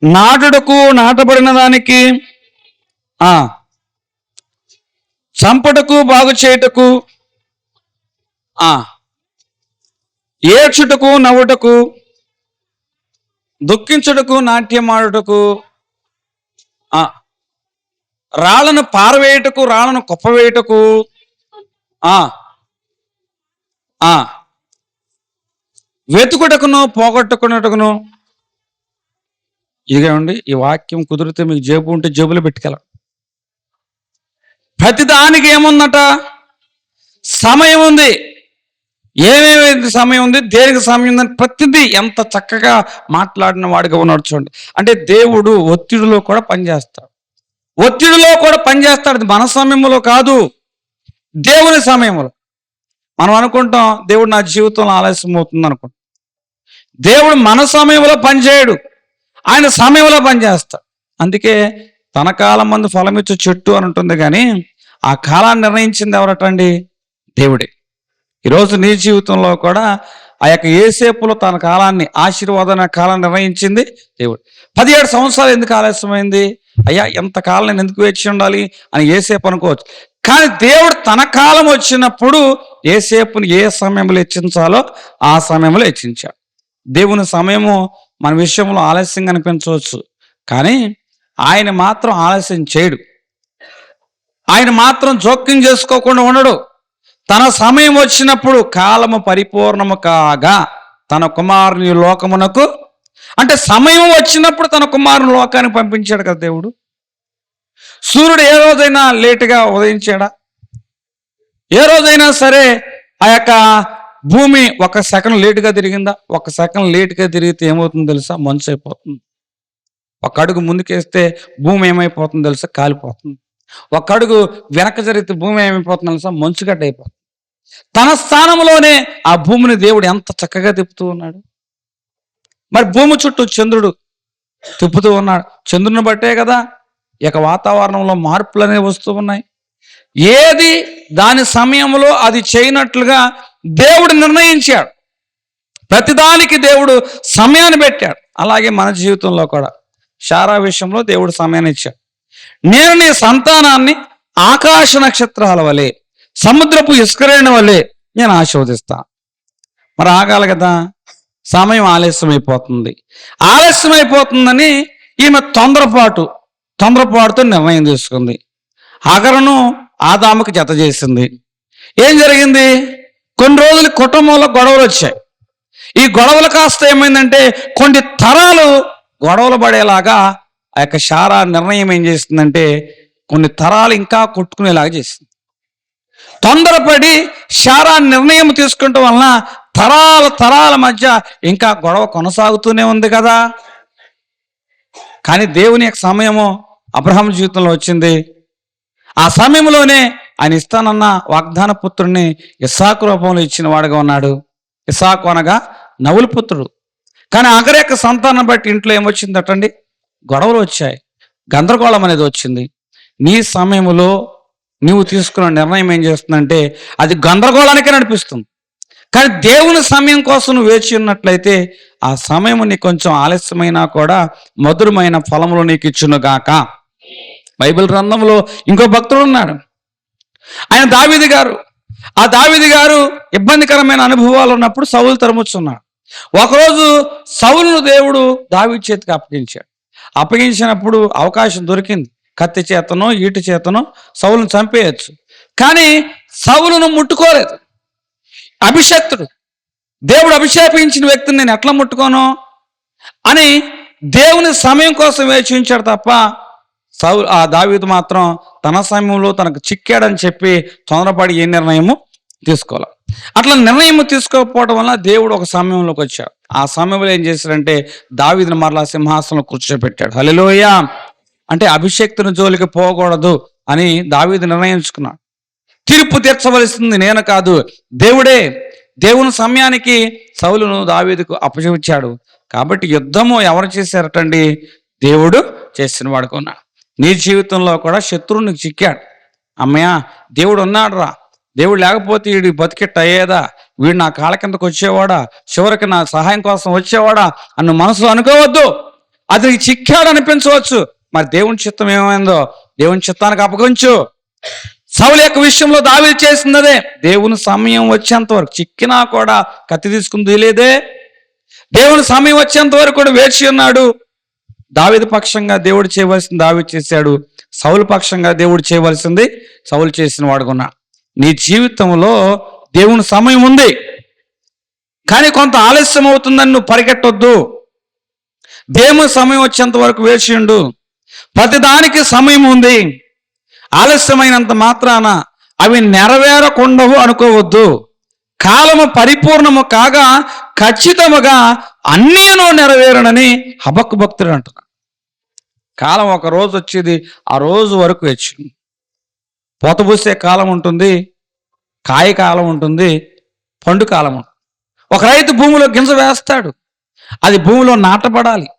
[SPEAKER 1] నాటుటకు, నాటబడిన దానికి, చంపుటకు, బాగు చేయుటకు, ఏడ్చుటకు, నవ్వుటకు, దుఃఖించుటకు, నాట్యమాడుటకు, రాళ్లను పారవేయుటకు, రాళ్లను కుప్పవేయుటకు, వెతుకుటకును, పోగొట్టుకున్నట్టుకును. ఇదిగోండి, ఈ వాక్యం కుదిరితే మీకు జేబు ఉంటే జేబులో పెట్టుకెళ్ళం. ప్రతిదానికి ఏముందట? సమయం ఉంది. ఏమేమి సమయం ఉంది, దేనికి సమయం ఉందని ప్రతిదీ ఎంత చక్కగా మాట్లాడిన వాడిగా ఉన్నాడు చూడండి. అంటే దేవుడు ఒత్తిడిలో కూడా పనిచేస్తాడు. అది మన సమయంలో కాదు, దేవుని సమయంలో. మనం అనుకుంటాం దేవుడు నా జీవితంలో ఆలస్యం అవుతుంది అనుకుంటాం. దేవుడు మన సమయంలో పనిచేయడు, ఆయన సమయంలో పనిచేస్తాడు. అందుకే తన కాలం మందు ఫలమిచ్చు చెట్టు అని ఉంటుంది కానీ ఆ కాలాన్ని నిర్ణయించింది ఎవరటండి? దేవుడే. ఈరోజు నీ జీవితంలో కూడా ఆ యొక్క యేసేపులో తన కాలాన్ని, ఆశీర్వాదన కాలాన్ని నిర్ణయించింది దేవుడు. 17 సంవత్సరాలు ఎందుకు ఆలస్యమైంది? అయ్యా ఎంతకాలం నేను ఎందుకు వేచి ఉండాలి అని యేసేపు అనుకోవచ్చు. కానీ దేవుడు తన కాలం వచ్చినప్పుడు యేసేపుని ఏ సమయంలో హెచ్చించాలో ఆ సమయంలో హెచ్చించాడు. దేవుని సమయము మన విషయంలో ఆలస్యంగా అనిపించవచ్చు కానీ ఆయన మాత్రం ఆలస్యం చేయడు. ఆయన మాత్రం జోక్యం చేసుకోకుండా ఉండడు. తన సమయం వచ్చినప్పుడు కాలము పరిపూర్ణము కాగా తన కుమారుని లోకమునకు, అంటే సమయం వచ్చినప్పుడు తన కుమారుని లోకానికి పంపించాడు కదా దేవుడు. సూర్యుడు ఏ రోజైనా లేటుగా ఉదయించాడా? ఏ రోజైనా సరే ఆ యొక్క భూమి 1 సెకండ్ లేటుగా తిరిగిందా? 1 సెకండ్ లేటుగా తిరిగితే ఏమవుతుందో తెలుసా? మంచు అయిపోతుంది. 1 అడుగు ముందుకేస్తే భూమి ఏమైపోతుందో తెలుసా? కాలిపోతుంది. 1 అడుగు వెనక జరిగితే భూమి ఏమైపోతుందో తెలుసా? మంచుగడ్డ అయిపోతుంది. తన స్థానంలోనే ఆ భూమిని దేవుడు ఎంత చక్కగా తిప్పుతూ ఉన్నాడు. మరి భూమి చుట్టూ చంద్రుడు తిప్పుతూ ఉన్నాడు. చంద్రుని బట్టే కదా ఇక వాతావరణంలో మార్పులు అనేవి వస్తూ ఉన్నాయి. ఏది దాని సమయంలో అది చేయనట్లుగా దేవుడు నిర్ణయించాడు. ప్రతిదానికి దేవుడు సమయాన్ని పెట్టాడు. అలాగే మన జీవితంలో కూడా శారా విషయంలో దేవుడు సమయాన్ని ఇచ్చాడు. నేను నీ సంతానాన్ని ఆకాశ నక్షత్రాల వలె, సముద్రపు ఇసుకరేణి వలె నేను ఆశీర్వదిస్తాను. మరి ఆగాలి కదా, సమయం ఆలస్యమైపోతుందని ఈమె తొందరపాటుతో నిర్ణయం తీసుకుంది. హగరును ఆదాముకి జత చేసింది. ఏం జరిగింది? కొన్ని రోజులు కుటుంబంలో గొడవలు వచ్చాయి. ఈ గొడవలు కాస్త ఏమైందంటే కొన్ని తరాలు గొడవలు పడేలాగా ఆ యొక్క శారా నిర్ణయం ఏం చేస్తుందంటే కొన్ని తరాలు ఇంకా కొట్టుకునేలాగా చేసింది. తొందరపడి శారా నిర్ణయం తీసుకుంటం వలన తరాల మధ్య ఇంకా గొడవ కొనసాగుతూనే ఉంది కదా. కానీ దేవుని యొక్క సమయము అబ్రహాం జీవితంలో వచ్చింది. ఆ సమయంలోనే ఆయన ఇస్తానన్న వాగ్దాన పుత్రుడిని ఇస్సాకు రూపంలో ఇచ్చిన వాడుగా ఉన్నాడు. ఇస్సాకు అనగా నవులు పుత్రుడు. కానీ అగర్ యొక్క సంతానం బట్టి ఇంట్లో ఏమొచ్చిందటండి? గొడవలు వచ్చాయి, గందరగోళం అనేది వచ్చింది. నీ సమయంలో నీవు తీసుకున్న నిర్ణయం ఏం చేస్తుందంటే అది గందరగోళానికే నడిపిస్తుంది. కానీ దేవుని సమయం కోసం నువ్వు వేచి ఉన్నట్లయితే ఆ సమయం నీకు కొంచెం ఆలస్యమైనా కూడా మధురమైన ఫలములు నీకు ఇచ్చును గాక. బైబిల్ గ్రంథంలో ఇంకో భక్తుడు ఉన్నాడు, ఆయన దావీదు గారు. ఆ దావీదు గారు ఇబ్బందికరమైన అనుభవాలు ఉన్నప్పుడు సౌలు తరుముచున్నాడు. ఒకరోజు సౌలును దేవుడు దావీదు చేతికి అప్పగించాడు. అప్పగించినప్పుడు అవకాశం దొరికింది, కత్తి చేతనో ఈటి చేతనో సౌలును చంపేయచ్చు. కానీ సౌలును ముట్టుకోలేదు. అభిషక్తుడు, దేవుడు అభిషేపించిన వ్యక్తిని నేను ఎట్లా ముట్టుకోను అని దేవుని సమయం కోసం వేచి ఉంచాడు తప్ప ఆ దావీదు మాత్రం తన సమయంలో తనకు చిక్కాడని చెప్పి తొందరపడి ఏ నిర్ణయము తీసుకోవాలి. అట్లా నిర్ణయం తీసుకోకపోవడం వల్ల దేవుడు ఒక సమయంలోకి వచ్చాడు. ఆ సమయంలో ఏం చేశాడంటే దావీదుని మరలా సింహాసనంలో కూర్చోబెట్టాడు. హల్లెలూయా. అంటే అభిషేక్తుని జోలికి పోకూడదు అని దావీదు నిర్ణయించుకున్నాడు. తీర్పు తీర్చవలసింది నేను కాదు, దేవుడే. దేవుని సమయానికి సౌలును దావీదుకు అప్పచెప్పాడు. కాబట్టి యుద్ధము ఎవరు చేశారటండి? దేవుడు చేసిన వాడుకున్నా. నీ జీవితంలో కూడా శత్రువుని చిక్కాడు. అమ్మయ్య, దేవుడు ఉన్నాడు రా, దేవుడు లేకపోతే వీడి బతికెట్టు అయ్యేదా, వీడు నా కాళ్ళ కిందకు వచ్చేవాడా, చివరికి నా సహాయం కోసం వచ్చేవాడా అన్న మనసులో అనుకోవద్దు. అతనికి చిక్కాడు అనిపించవచ్చు, మరి దేవుని చిత్తం ఏమైందో దేవుని చిత్తానికి అప్పగించు. సౌలు యొక్క విషయంలో దావీదు చేసినదే. దేవుని సమయం వచ్చేంత వరకు చిక్కినా కూడా కత్తి తీసుకుంది లేదే. దేవుని సమయం వచ్చేంత వరకు కూడా వేచి ఉన్నాడు. దావీదు పక్షంగా దేవుడు చేయవలసింది దావీదు చేశాడు, సౌలు పక్షంగా దేవుడు చేయవలసింది సౌలు చేసిన వాడుకున్నా. నీ జీవితంలో దేవుని సమయం ఉంది, కానీ కొంత ఆలస్యం అవుతుందని నువ్వు పరిగెట్టొద్దు. దేవుని సమయం వచ్చేంత వరకు వేచి ఉండు. ప్రతిదానికి సమయం ఉంది. ఆలస్యమైనంత మాత్రాన అవి నెరవేరకుండవు అనుకోవద్దు. కాలము పరిపూర్ణము కాగా ఖచ్చితముగా అన్నీను నెరవేరునని హబక్కు భక్తుడు అంటున్నాడు. కాలం ఒక రోజు వచ్చేది, ఆ రోజు వరకు వచ్చి పోతబూసే కాలం ఉంటుంది, కాయ కాలం ఉంటుంది, పండు కాలం ఉంటుంది. ఒక రైతు భూమిలో గింజ వేస్తాడు, అది భూమిలో నాటబడాలి,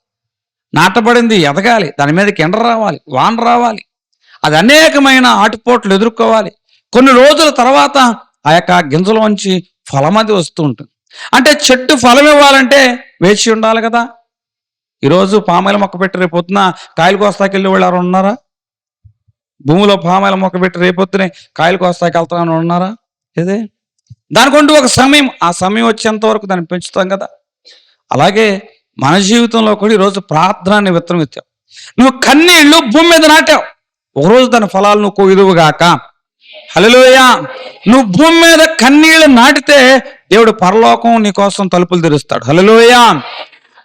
[SPEAKER 1] నాటబడింది ఎదగాలి, దాని మీదకి ఎండ రావాలి, వాన రావాలి, అది అనేకమైన ఆటుపోట్లు ఎదుర్కోవాలి. కొన్ని రోజుల తర్వాత ఆ యొక్క గింజలోంచి ఫలం అది వస్తూ ఉంటుంది. అంటే చెట్టు ఫలం ఇవ్వాలంటే వేచి ఉండాలి కదా. ఈరోజు పామాయిల మొక్క పెట్టి రేపొద్దున కాయలు కోస్తాకి వెళ్ళే వాళ్ళు ఎవరు ఉన్నారా? భూమిలో పామాయిల మొక్క పెట్టి రేపొద్దునే కాయలు కోస్తాకి వెళ్తామని ఉన్నారా? ఇదే దానికంటూ ఒక సమయం, ఆ సమయం వచ్చేంత వరకు దాన్ని పెంచుతాం కదా. అలాగే మన జీవితంలో కూడా ఈరోజు ప్రార్థన విత్తనం ఇచ్చావు. నువ్వు కన్నీళ్లు భూమి మీద నాటావు, ఒకరోజు దాని ఫలాలు నువ్వు కొయ్యుదువుగాక. హల్లెలూయా. నువ్వు భూమి మీద కన్నీళ్లు నాటితే దేవుడు పరలోకం నీ కోసం తలుపులు తెరుస్తాడు. హల్లెలూయా.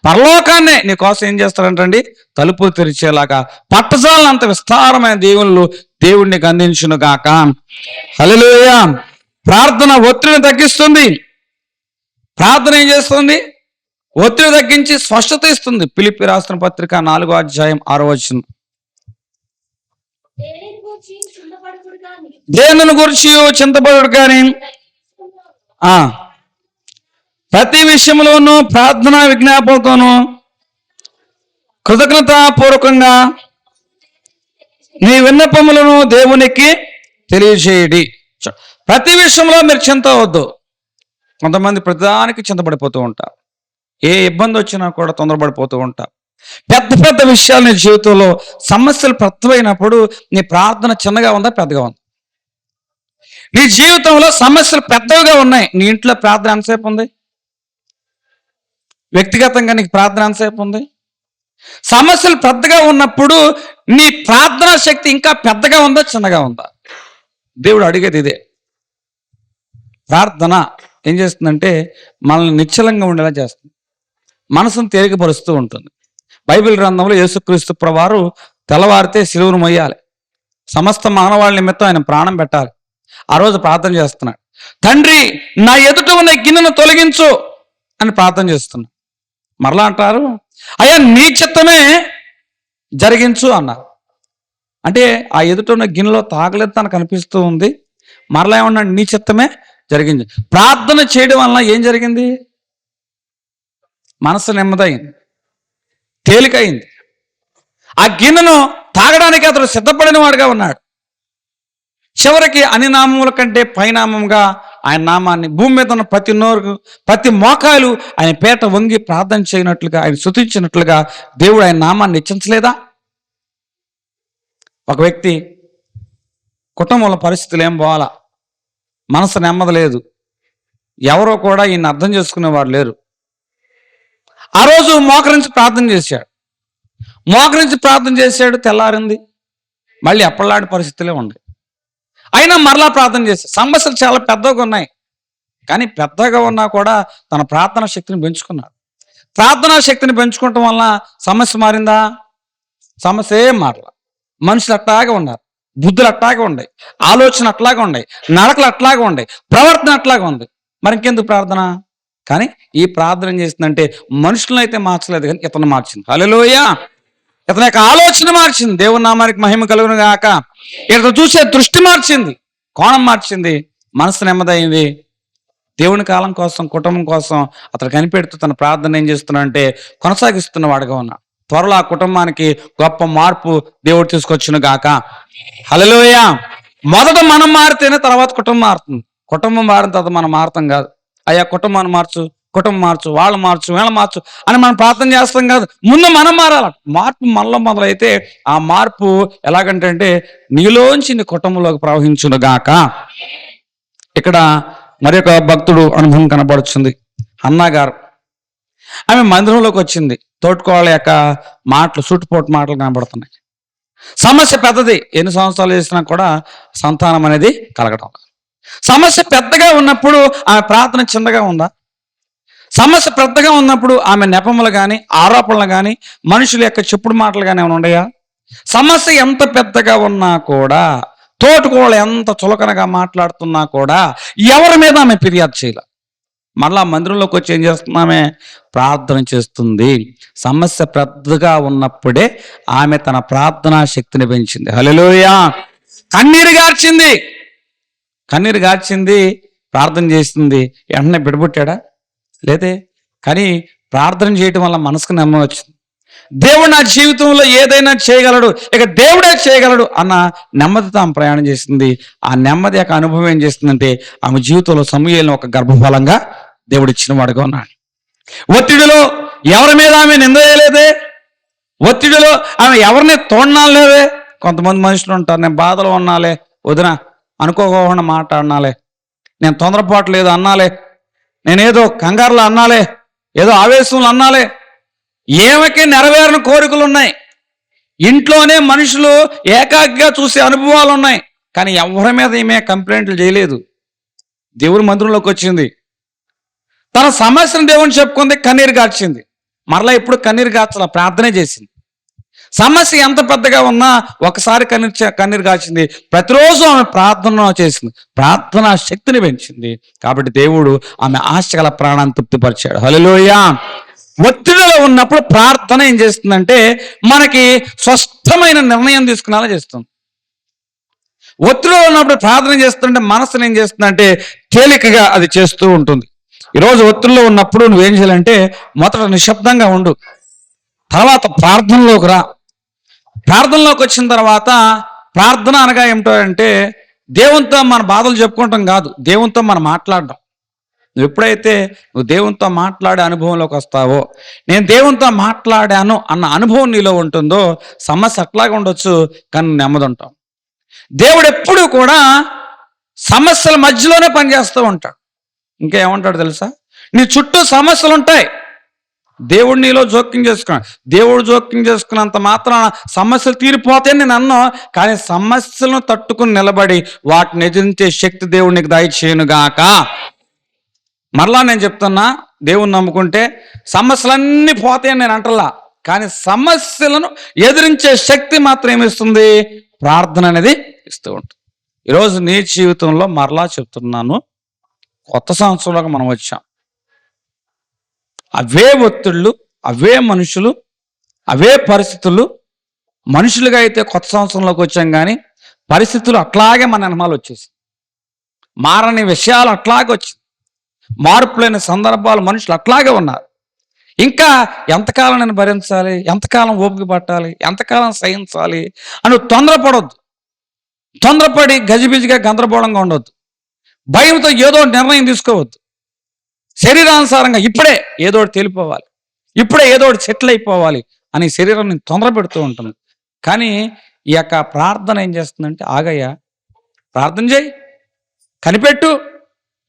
[SPEAKER 1] పరలోకాన్నే నీ కోసం ఏం చేస్తాడంటండి? తలుపులు తెరిచేలాగా పట్టజాలంత విస్తారమైన దేవుళ్ళు దేవుడిని గందించును గాక. హల్లెలూయా. ప్రార్థన ఒత్తిడిని తగ్గిస్తుంది. ప్రార్థన ఏం చేస్తుంది? ఒత్తిడి తగ్గించి స్పష్టత ఇస్తుంది. ఫిలిప్పీ రాసిన పత్రిక 4వ అధ్యాయం 6వ వచనం. దేనిని గురించి చింతపడుడు కానీ ప్రతి విషయంలోనూ ప్రార్థన విజ్ఞాపనతోనూ కృతజ్ఞతాపూర్వకంగా నీ విన్నపములను దేవునికి తెలియజేయడి. ప్రతి విషయంలో మీరు చింత వద్దు. కొంతమంది ప్రతిదానికి చింతపడిపోతూ ఉంటారు, ఏ ఇబ్బంది వచ్చినా కూడా తొందరపడిపోతూ ఉంటారు. పెద్ద పెద్ద విషయాలు నీ జీవితంలో సమస్యలు పెద్దవైనప్పుడు నీ ప్రార్థన చిన్నగా ఉందా పెద్దగా ఉందా? నీ జీవితంలో సమస్యలు పెద్దవిగా ఉన్నాయి, నీ ఇంట్లో ప్రార్థన ఎంతసేపు ఉంది? వ్యక్తిగతంగా నీకు ప్రార్థన ఎంతసేపు ఉంది? సమస్యలు పెద్దగా ఉన్నప్పుడు నీ ప్రార్థనా శక్తి ఇంకా పెద్దగా ఉందా చిన్నగా ఉందా? దేవుడు అడిగేది ఇదే. ప్రార్థన ఏం చేస్తుందంటే మనల్ని నిశ్చలంగా ఉండేలా చేస్తుంది, మనసును తేలికపరుస్తూ ఉంటుంది, బైబిల్ గ్రంథంలో యేసుక్రీస్తు ప్రభువారు తెల్లవారితే సిలువను మొయ్యాలి, సమస్త మానవాళి నిమిత్తం ఆయన ప్రాణం పెట్టాలి. ఆ రోజు ప్రార్థన చేస్తున్నాడు, తండ్రి నా ఎదుట ఉన్న గిన్నెను తొలగించు అని ప్రార్థన చేస్తున్నాడు. మరలా అంటారు, అయ్యా నీ చిత్తమే జరిగించు అన్నారు. అంటే ఆ ఎదుట ఉన్న గిన్నెలో తాగలేదు తనకు అనిపిస్తూ ఉంది. మరలా ఏమన్నాడు, నీ చిత్తమే జరిగింది. ప్రార్థన చేయడం వలన ఏం జరిగింది? మనసు నెమ్మదైంది, తేలికైంది. ఆ గిన్నెను తాగడానికి అతడు సిద్ధపడిన వాడుగా ఉన్నాడు. చివరికి అన్ని నామముల కంటే పైనామంగా ఆయన నామాన్ని భూమి మీద ఉన్న ప్రతి నోరు, ప్రతి మోకాలు ఆయన పేట వంగి ప్రార్థన చేయనట్లుగా, ఆయన స్తుతించినట్లుగా దేవుడు ఆయన నామాన్ని హెచ్చించలేదా? ఒక వ్యక్తి కుటుంబంలో పరిస్థితులు ఏం పోవాలా, మనసు నెమ్మది లేదు, ఎవరో కూడా ఈయన అర్థం చేసుకునేవారు లేరు. ఆ రోజు మోకరించి ప్రార్థన చేశాడు, తెల్లారింది, మళ్ళీ అప్పలాంటి పరిస్థితులే ఉన్నాయి. అయినా మరలా ప్రార్థన చేశాడు. సమస్యలు చాలా పెద్దగా ఉన్నాయి, కానీ పెద్దగా ఉన్నా కూడా తన ప్రార్థనా శక్తిని పెంచుకున్నాడు. ప్రార్థనా శక్తిని పెంచుకోవటం వల్ల సమస్య మారిందా? సమస్య ఏం మారలా. మనుషులు అట్లాగే ఉన్నారు, బుద్ధులు అట్లాగే ఉన్నాయి, ఆలోచన అట్లాగే ఉన్నాయి, నడకలు అట్లాగే ఉన్నాయి, ప్రవర్తన అట్లాగే ఉంది. మరి ఇంకెందుకు ప్రార్థన? కానీ ఈ ప్రార్థన ఏం చేసిందంటే మనుషులను అయితే మార్చలేదు, కానీ ఇతను మార్చింది. హల్లెలూయా! ఇతని యొక్క ఆలోచన మార్చింది. దేవుని నామానికి మహిమ కలుగును గాక. ఇతను చూసే దృష్టి మార్చింది, కోణం మార్చింది, మనసు నెమ్మదైంది. దేవుని కాలం కోసం, కుటుంబం కోసం అతను కనిపెడుతూ తన ప్రార్థన ఏం చేస్తున్నాడంటే కొనసాగిస్తున్న వాడుగా ఉన్నాడు. త్వరలో ఆ కుటుంబానికి గొప్ప మార్పు దేవుడు తీసుకొచ్చును గాక. హల్లెలూయా! మొదట మనం మారితేనే తర్వాత కుటుంబం మారుతుంది. కుటుంబం మారిన తర్వాత మనం మారుతాం కాదు. అయ్యా కుటుంబాన్ని మార్చు, కుటుంబం మార్చు, వాళ్ళు మార్చు, వీళ్ళ మార్చు అని మనం ప్రార్థన చేస్తాం కాదు. ముందు మనం మారాలి. మార్పు మనలో మొదలైతే ఆ మార్పు ఎలాగంటే నీలోంచి నీ కుటుంబంలోకి ప్రవహించును గాక. ఇక్కడ మరి ఒక భక్తుడు అనుభవం కనబడుతుంది. అన్నా గారు, ఆమె మందిరంలోకి వచ్చింది. తోటికోళ్ళ యొక్క మాటలు, చుట్టుపోటు మాటలు కనబడుతున్నాయి. సమస్య పెద్దది, ఎన్ని సంవత్సరాలు చేసినా కూడా సంతానం అనేది కలగడం. సమస్య పెద్దగా ఉన్నప్పుడు ఆమె ప్రార్థన చిన్నగా ఉందా? సమస్య పెద్దగా ఉన్నప్పుడు ఆమె నెపములు కానీ, ఆరోపణలు కానీ, మనుషుల యొక్క చెప్పుడు మాటలు కానీ ఏమైనా ఉన్నాయా? సమస్య ఎంత పెద్దగా ఉన్నా కూడా, తోటికోళ్ళు ఎంత చులకనగా మాట్లాడుతున్నా కూడా ఎవరి మీద ఆమె ఫిర్యాదు చేయాలి. మళ్ళా మందిరంలోకి వచ్చి ఏం చేస్తున్నామే? ప్రార్థన చేస్తుంది. సమస్య పెద్దగా ఉన్నప్పుడే ఆమె తన ప్రార్థనా శక్తిని పెంచింది. హల్లెలూయా! కన్నీరు గార్చింది, ప్రార్థన చేస్తుంది. వెంటనే బిడబుట్టాడా? లేదే. కానీ ప్రార్థన చేయటం వల్ల మనసుకు నెమ్మది వచ్చింది. దేవుడు నా జీవితంలో ఏదైనా చేయగలడు, ఇక దేవుడే చేయగలడు అన్న నెమ్మదితో ఆమె ప్రయాణం చేసింది. ఆ నెమ్మది యొక్క అనుభవం ఏం చేస్తుందంటే ఆమె జీవితంలో సమూయేలును ఒక గర్భఫలంగా దేవుడు ఇచ్చిన వాడుగా ఉన్నాడు. ఒత్తిడిలో ఎవరి మీద ఆమె నింద వేయలేదే, ఒత్తిడిలో ఆమె ఎవరిని తోడనాలేదే. కొంతమంది మనుషులు ఉంటారు, నేను బాధలో ఉన్నాలే, వదిన అనుకోకుండా మాట్లాడినాలే, నేను తొందరపాటు లేదు అన్నాలే, నేనేదో కంగారులో అన్నాలే, ఏదో ఆవేశంలో అన్నాలే. ఏమకి నెరవేరని కోరికలు ఉన్నాయి. ఇంట్లోనే మనుషులు ఏకాగ్రగా చూసే అనుభవాలు ఉన్నాయి, కానీ ఎవరి మీద ఏమే కంప్లైంట్లు చేయలేదు. దేవుని మందిరంలోకి వచ్చింది, తన సమస్యను దేవుని చెప్పుకుంది, కన్నీరు గార్చింది. మరలా ఇప్పుడు కన్నీరు గార్చాల, ప్రార్థనే చేసింది. సమస్య ఎంత పెద్దగా ఉన్నా ఒకసారి కన్నీరు గార్చింది. ప్రతిరోజు ఆమె ప్రార్థన చేసింది, ప్రార్థనా శక్తిని పెంచింది. కాబట్టి దేవుడు ఆమె ఆశగల ప్రాణాన్ని తృప్తిపరిచాడు. హల్లెలూయా! ఒత్తిడిలో ఉన్నప్పుడు ప్రార్థన ఏం చేస్తుందంటే మనకి స్వస్థమైన నిర్ణయం తీసుకునేలా చేస్తుంది. ఒత్తిడిలో ఉన్నప్పుడు ప్రార్థన చేస్తుంటే మనసును ఏం చేస్తుందంటే తేలికగా అది చేస్తూ ఉంటుంది. ఈరోజు ఒత్తిడిలో ఉన్నప్పుడు నువ్వేం చేయాలంటే మొదట నిశ్శబ్దంగా ఉండు, తర్వాత ప్రార్థనలోకి రా. ప్రార్థనలోకి వచ్చిన తర్వాత ప్రార్థన అనగా ఏమిటో అంటే దేవునితో మన బాధలు చెప్పుకోవటం కాదు, దేవునితో మనం మాట్లాడడం. నువ్వు ఎప్పుడైతే నువ్వు దేవునితో మాట్లాడే అనుభవంలోకి వస్తావో, నేను దేవునితో మాట్లాడాను అన్న అనుభవం నీలో ఉంటుందో సమస్య అట్లాగే ఉండొచ్చు, కానీ నెమ్మది ఉంటాం. దేవుడు ఎప్పుడు కూడా సమస్యల మధ్యలోనే పనిచేస్తూ ఉంటాడు. ఇంకా ఏమంటాడు తెలుసా? నీ చుట్టూ సమస్యలు ఉంటాయి, దేవుడు నీలో జోక్యం చేసుకున్నాడు. దేవుడు జోక్యం చేసుకున్నంత మాత్రాన సమస్యలు తీరిపోతాయని నేను అన్నా, కానీ సమస్యలను తట్టుకుని నిలబడి వాటిని ఎదిరించే శక్తి దేవుడు నీకు దయచేయునుగాక. మరలా నేను చెప్తున్నా, దేవుని నమ్ముకుంటే సమస్యలన్నీ పోతాయని నేను అంటలా. కానీ సమస్యలను ఎదిరించే శక్తి మాత్రం ఏమిస్తుంది? ప్రార్థన అనేది ఇస్తూ ఉంటుంది. ఈరోజు నీ జీవితంలో మరలా చెప్తున్నాను, కొత్త సంవత్సరంలోకి మనం వచ్చాం. అవే ఒత్తిళ్ళు, అవే మనుషులు, అవే పరిస్థితులు. మనుషులుగా అయితే కొత్త సంవత్సరంలోకి వచ్చాం, కానీ పరిస్థితులు అట్లాగే మన వెనమాలు వచ్చేసి, మారని విషయాలు అట్లాగే వచ్చి, మార్పులేని సందర్భాలు, మనుషులు అట్లాగే ఉన్నారు. ఇంకా ఎంతకాలం నేను భరించాలి, ఎంతకాలం ఓపిక పట్టాలి, ఎంతకాలం సహించాలి అని తొందరపడొద్దు. తొందరపడి గజిబిజిగా గందరగోళంగా ఉండొద్దు. భయంతో ఏదో నిర్ణయం తీసుకోవద్దు. శరీరానుసారంగా ఇప్పుడే ఏదో తేలిపోవాలి, ఇప్పుడే ఏదో సెటిల్ అయిపోవాలి అని శరీరం నేను తొందర పెడుతూ ఉంటాను. కానీ ఈ యొక్క ప్రార్థన ఏం చేస్తుందంటే, ఆగయ్యా, ప్రార్థన చేయి, కనిపెట్టు,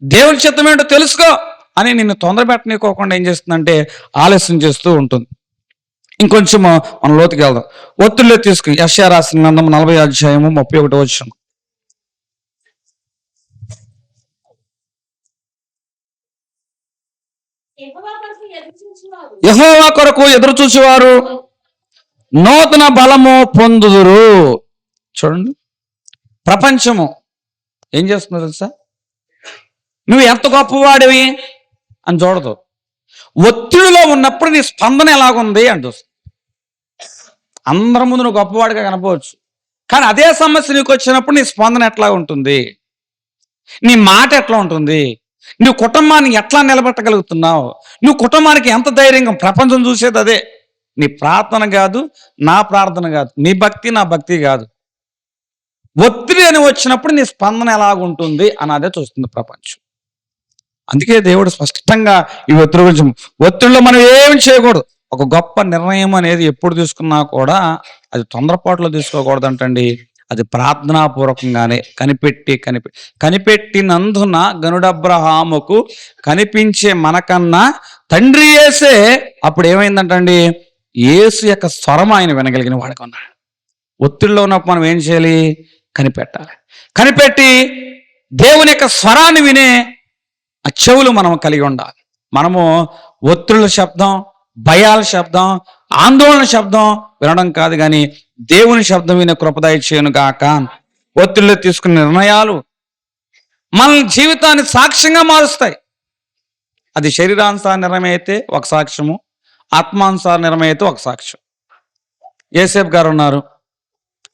[SPEAKER 1] దేవుని చిత్తం ఏంటో తెలుసుకో అని నిన్ను తొందర పెట్టనీకోకుండా ఏం చేస్తుందంటే ఆలస్యం చేస్తూ ఉంటుంది. ఇంకొంచెం మనం లోతుకి వెళ్దాం. ఒత్తిడిలో తీసుకుని యెషయా రాసిన గ్రంథం 40 అధ్యాయము 31 వచనం. యెహోవా కొరకు ఎదురు చూసేవారు నూతన బలము పొందుదురు. చూడండి, ప్రపంచము ఏం చేస్తుందో తెలుసా? నువ్వు ఎంత గొప్పవాడివి అని చూడదు. ఒత్తిడిలో ఉన్నప్పుడు నీ స్పందన ఎలాగుంది అంటూ. అందరి ముందు నువ్వు గొప్పవాడిగా కనపవచ్చు, కానీ అదే సమస్య నీకు వచ్చినప్పుడు నీ స్పందన ఎట్లా ఉంటుంది, నీ మాట ఎట్లా ఉంటుంది, నువ్వు కుటుంబాన్ని ఎట్లా నిలబెట్టగలుగుతున్నావు, నువ్వు కుటుంబానికి ఎంత ధైర్యంగా. ప్రపంచం చూసేది అదే. నీ ప్రార్థన కాదు, నా ప్రార్థన కాదు, నీ భక్తి నా భక్తి కాదు. ఒత్తిడి అని వచ్చినప్పుడు నీ స్పందన ఎలాగుంటుంది అని అదే చూస్తుంది ప్రపంచం. అందుకే దేవుడు స్పష్టంగా ఈ ఒత్తిడి గురించి, ఒత్తిడిలో మనం ఏమి చేయకూడదు. ఒక గొప్ప నిర్ణయం అనేది ఎప్పుడు తీసుకున్నా కూడా అది తొందరపాటులో తీసుకోకూడదు అంటండి. అది ప్రార్థనాపూర్వకంగానే కనిపెట్టినందున గనుడబ్రహాముకు కనిపించే మనకన్నా తండ్రి యేసే అప్పుడు ఏమైందంటండి, యేసు యొక్క స్వరం ఆయన వినగలిగిన వాడుకున్నాడు. ఒత్తిడిలో ఉన్నప్పుడు మనం ఏం చేయాలి? కనిపెట్టాలి. కనిపెట్టి దేవుని యొక్క స్వరాన్ని వినే ఆ చెవులు మనం కలిగి ఉండాలి. మనము ఒత్తిళ్ళ శబ్దం, భయాల శబ్దం, ఆందోళన శబ్దం వినడం కాదు, కానీ దేవుని శబ్దం వినే కృపదయ చేయను గాక. ఒత్తిళ్ళు తీసుకునే నిర్ణయాలు మన జీవితాన్ని సాక్ష్యంగా మారుస్తాయి. అది శరీరానుసార నిర్ణయం అయితే ఒక సాక్ష్యము, ఆత్మానుసార నిర్ణయం అయితే ఒక సాక్ష్యం. యేసేపు గారు ఉన్నారు,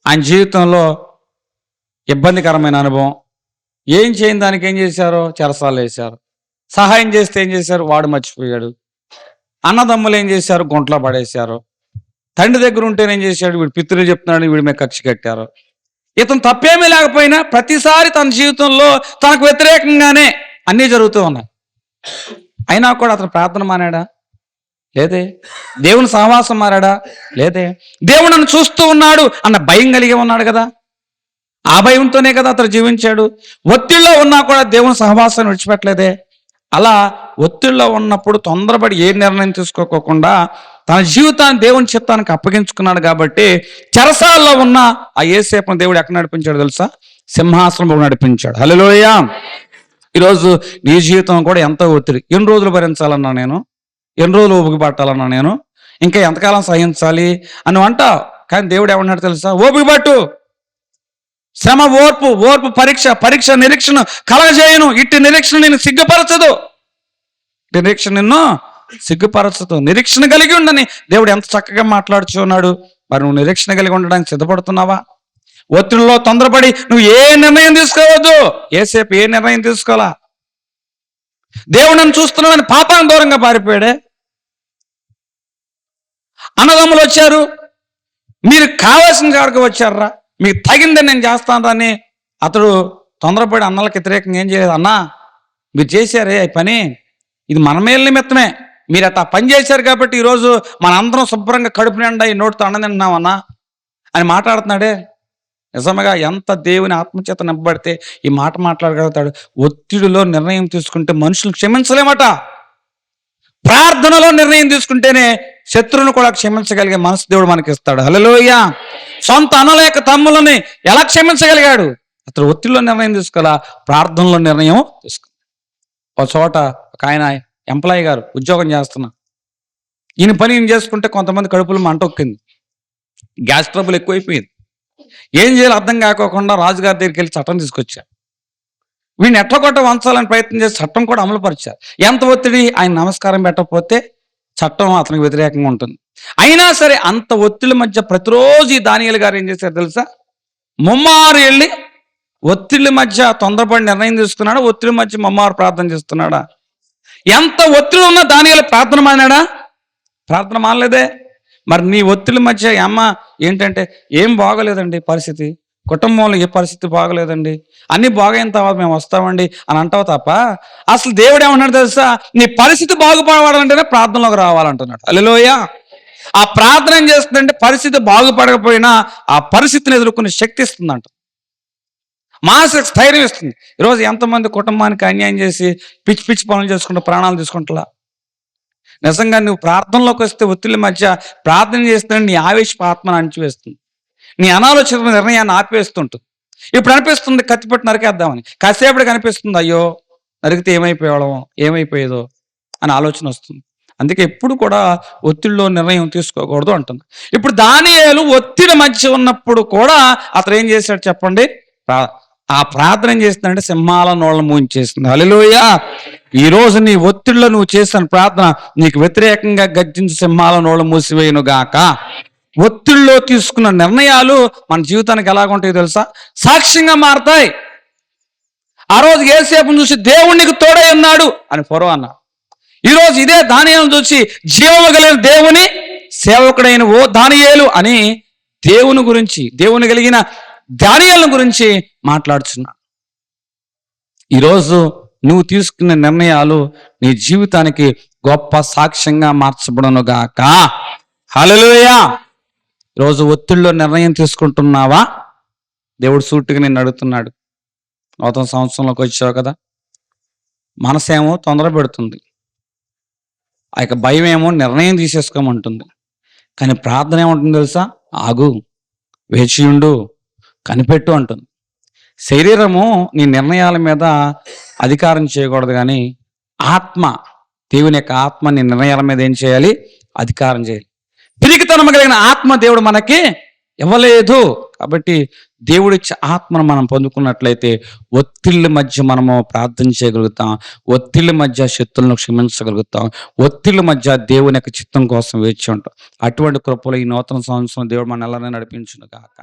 [SPEAKER 1] ఆయన జీవితంలో ఇబ్బందికరమైన అనుభవం. ఏం చేయని దానికి ఏం చేశారో చెరసాలు వేశారు. సహాయం చేస్తే ఏం చేశారు? వాడు మర్చిపోయాడు. అన్నదమ్ములు ఏం చేశారు? గుంట్లో పడేశారు. తండ్రి దగ్గర ఉంటేనేం చేశాడు? వీడు పితృలు చెప్తున్నాడు, వీడి మీద కక్ష కట్టారు. ఇతను తప్పేమీ లేకపోయినా ప్రతిసారి తన జీవితంలో తనకు వ్యతిరేకంగానే అన్నీ జరుగుతూ ఉన్నాయి. అయినా కూడా అతను ప్రార్థన మానాడా? లేదే. దేవుని సహవాసం మారాడా? లేదే. దేవుడు నన్ను చూస్తూ ఉన్నాడు అన్న భయం కలిగి ఉన్నాడు కదా. ఆ భయంతోనే కదా అతను జీవించాడు. ఒత్తిడిలో ఉన్నా కూడా దేవుని సహవాసాన్ని విడిచిపెట్టలేదే. అలా ఒత్తిడిలో ఉన్నప్పుడు తొందరపడి ఏ నిర్ణయం తీసుకోకుండా తన జీవితాన్ని దేవుని చిత్తానికి అప్పగించుకున్నాడు. కాబట్టి చెరసాల్లో ఉన్న ఆ యేసేపును దేవుడు ఎక్కడ నడిపించాడు తెలుసా? సింహాసనంలో నడిపించాడు. హల్లెలూయా. ఈరోజు నీ జీవితం కూడా ఎంతో ఒత్తిడి. ఎన్ని రోజులు భరించాలన్నా నేను, ఎన్ని రోజులు ఓపిక పట్టాలన్నా నేను, ఇంకా ఎంతకాలం సహించాలి అని అంటావు. కానీ దేవుడు ఏమన్నాడు తెలుసా? ఓపిక పట్టు, శ్రమ ఓర్పు పరీక్ష నిరీక్షణ కలగజేయను. ఇట్టి నిరీక్షణ నిన్ను సిగ్గుపరచదు. నిరీక్షణ నిన్ను సిగ్గుపరచదు. నిరీక్షణ కలిగి ఉండని దేవుడు ఎంత చక్కగా మాట్లాడుచున్నాడు. మరి నువ్వు నిరీక్షణ కలిగి ఉండడానికి సిద్ధపడుతున్నావా? ఒత్తిడిలో తొందరపడి నువ్వు ఏ నిర్ణయం తీసుకోవద్దు. యేసేపు ఏ నిర్ణయం తీసుకోవాలా? దేవుడు నన్ను చూస్తున్నాడని పాపాన్ని దూరంగా పారిపోయాడే. అన్నదమ్ములు వచ్చారు, మీరు కావాల్సిన కాడికి వచ్చారా, మీకు తగిందని నేను చేస్తాను అని అతడు తొందరపడి అన్నలకు వ్యతిరేకంగా ఏం చేయలేదు. అన్నా, మీరు చేశారే ఈ పని, ఇది మన మేలు నిమిత్తమే, మీరు అట్లా పని చేశారు కాబట్టి ఈరోజు మన అందరం శుభ్రంగా కడుపు నిండా ఈ నోటితో అన్నం తింటున్నామన్నా అని మాట్లాడుతున్నాడే. నిజంగా ఎంత దేవుని ఆత్మచేత నింపబడితే ఈ మాట మాట్లాడగలుగుతాడు. ఒత్తిడిలో నిర్ణయం తీసుకుంటే మనుషులను క్షమించలేమట. ప్రార్థనలో నిర్ణయం తీసుకుంటేనే శత్రువును కూడా క్షమించగలిగే మనసు దేవుడు మనకి ఇస్తాడు. హల్లెలూయా. సొంత అనలేక తమ్ములని ఎలా క్షమించగలిగాడు? అతను ఒత్తిడిలో నిర్ణయం తీసుకోవాలా, ప్రార్థనలో నిర్ణయం తీసుకో. ఒక చోట ఒక ఆయన ఎంప్లాయీ గారు ఉద్యోగం చేస్తున్నా, ఈయన పని ఈయన చేసుకుంటే కొంతమంది కడుపులో మంట ఒక్కింది, గ్యాస్ ట్రబుల్ ఎక్కువైపోయింది. ఏం చేయాలో అర్థం కాకోకుండా రాజుగారి దగ్గరికి వెళ్ళి చట్టం తీసుకొచ్చారు. వీడిని ఎట్ల కొట్ట వంచాలని ప్రయత్నం చేసి చట్టం కూడా అమలుపరిచారు. ఎంత ఒత్తిడి, ఆయన నమస్కారం పెట్టకపోతే చట్టం అతనికి వ్యతిరేకంగా ఉంటుంది. అయినా సరే అంత ఒత్తిడి మధ్య ప్రతిరోజు ఈ దానియేలు గారు ఏం చేశారు తెలుసా? ముమ్మారు వెళ్ళి ఒత్తిడి మధ్య తొందరపడి నిర్ణయం తీసుకున్నాడా? ఒత్తిడి మధ్య ముమ్మారు ప్రార్థన చేస్తున్నాడా? ఎంత ఒత్తిడి ఉన్నా దానియేలు ప్రార్థన మానాడా? ప్రార్థన మానలేదే. మరి నీ ఒత్తిడి మధ్య అమ్మ ఏంటంటే ఏం బాగోలేదండి పరిస్థితి, కుటుంబంలో ఏ పరిస్థితి బాగోలేదండి, అన్నీ బాగైన తర్వాత మేము వస్తామండి అని అంటావు తప్ప అసలు దేవుడు ఏమన్నాడు తెలుసా? నీ పరిస్థితి బాగుపడాలంటేనే ప్రార్థనలోకి రావాలంటున్నాడు. హల్లెలూయా. ఆ ప్రార్థన ఏం చేస్తుందంటే పరిస్థితి బాగుపడకపోయినా ఆ పరిస్థితిని ఎదుర్కొనే శక్తి ఇస్తుందంట, మానసిక స్థైర్యం ఇస్తుంది. ఈరోజు ఎంతమంది కుటుంబానికి అన్యాయం చేసి పిచ్చి పిచ్చి పనులు చేసుకుంటూ ప్రాణాలు తీసుకుంటా. నిజంగా నువ్వు ప్రార్థనలోకి వస్తే ఒత్తిడి మధ్య ప్రార్థన చేస్తే నీ ఆవేశపు ఆత్మను అణిచివేస్తుంది, నీ అనాలోచిత నిర్ణయాన్ని ఆపివేస్తుంటుంది. ఇప్పుడు అనిపిస్తుంది కత్తిపెట్టి నరికేద్దామని, కాసేపటికి అనిపిస్తుంది అయ్యో నరికితే ఏమైపోయేదో అని ఆలోచన వస్తుంది. అందుకే ఎప్పుడు కూడా ఒత్తిడిలో నిర్ణయం తీసుకోకూడదు అంటుంది. ఇప్పుడు దానియేలు ఒత్తిడి మధ్య ఉన్నప్పుడు కూడా అతను ఏం చేశాడు చెప్పండి? ఆ ప్రార్థన ఏం చేస్తుందంటే సింహాల నోళ్ళ మూయించేసింది. హల్లెలూయా. ఈరోజు నీ ఒత్తిడిలో నువ్వు చేసిన ప్రార్థన నీకు వ్యతిరేకంగా గర్జించి సింహాల నోళ్ళు మూసివేయును గాక. ఒత్తిడిలో తీసుకున్న నిర్ణయాలు మన జీవితానికి ఎలాగుంటాయో తెలుసా? సాక్ష్యంగా మారతాయి. ఆ రోజు యేసేపును చూసి దేవుడు నీకు తోడై ఉన్నాడు అని ఫరో అన్నాడు. ఈరోజు ఇదే దానియేలును చూసి జీవము కలిగిన దేవుని సేవకుడైన ఓ దానియేలు అని దేవుని గురించి, దేవుని కలిగిన దానియేలును గురించి మాట్లాడుచున్నాడు. ఈరోజు నువ్వు తీసుకున్న నిర్ణయాలు నీ జీవితానికి గొప్ప సాక్ష్యంగా మార్చబడును గాక. హల్లెలూయా. ఈరోజు ఒత్తిడిలో నిర్ణయం తీసుకుంటున్నావా? దేవుడు సూటిగా నిన్ను అడుగుతున్నాడు. నూతన సంవత్సరంలోకి వచ్చావు కదా, మనసేమో తొందర పెడుతుంది, ఆ యొక్క భయం ఏమో నిర్ణయం తీసేసుకోమంటుంది. కానీ ప్రార్థన ఏమంటుంది తెలుసా? ఆగు, వేచియుండు, కనిపెట్టు అంటుంది. శరీరము నీ నిర్ణయాల మీద అధికారం చేయకూడదు, కానీ ఆత్మ, దేవుని యొక్క ఆత్మ నీ నిర్ణయాల మీద ఏం చేయాలి? అధికారం చేయాలి. పిరికితనం కలిగిన ఆత్మ దేవుడు మనకి ఇవ్వలేదు. కాబట్టి దేవుడిచ్చే ఆత్మను మనం పొందుకున్నట్లయితే ఒత్తిళ్ళ మధ్య మనము ప్రార్థన చేయగలుగుతాం, ఒత్తిళ్ళ మధ్య శత్రులను క్షమించగలుగుతాం, ఒత్తిళ్ళ మధ్య దేవుని యొక్క చిత్తం కోసం వేచి ఉంటాం. అటువంటి కృపలో ఈ నూతన సంవత్సరం దేవుడు మన ఎలా నడిపించును గాక.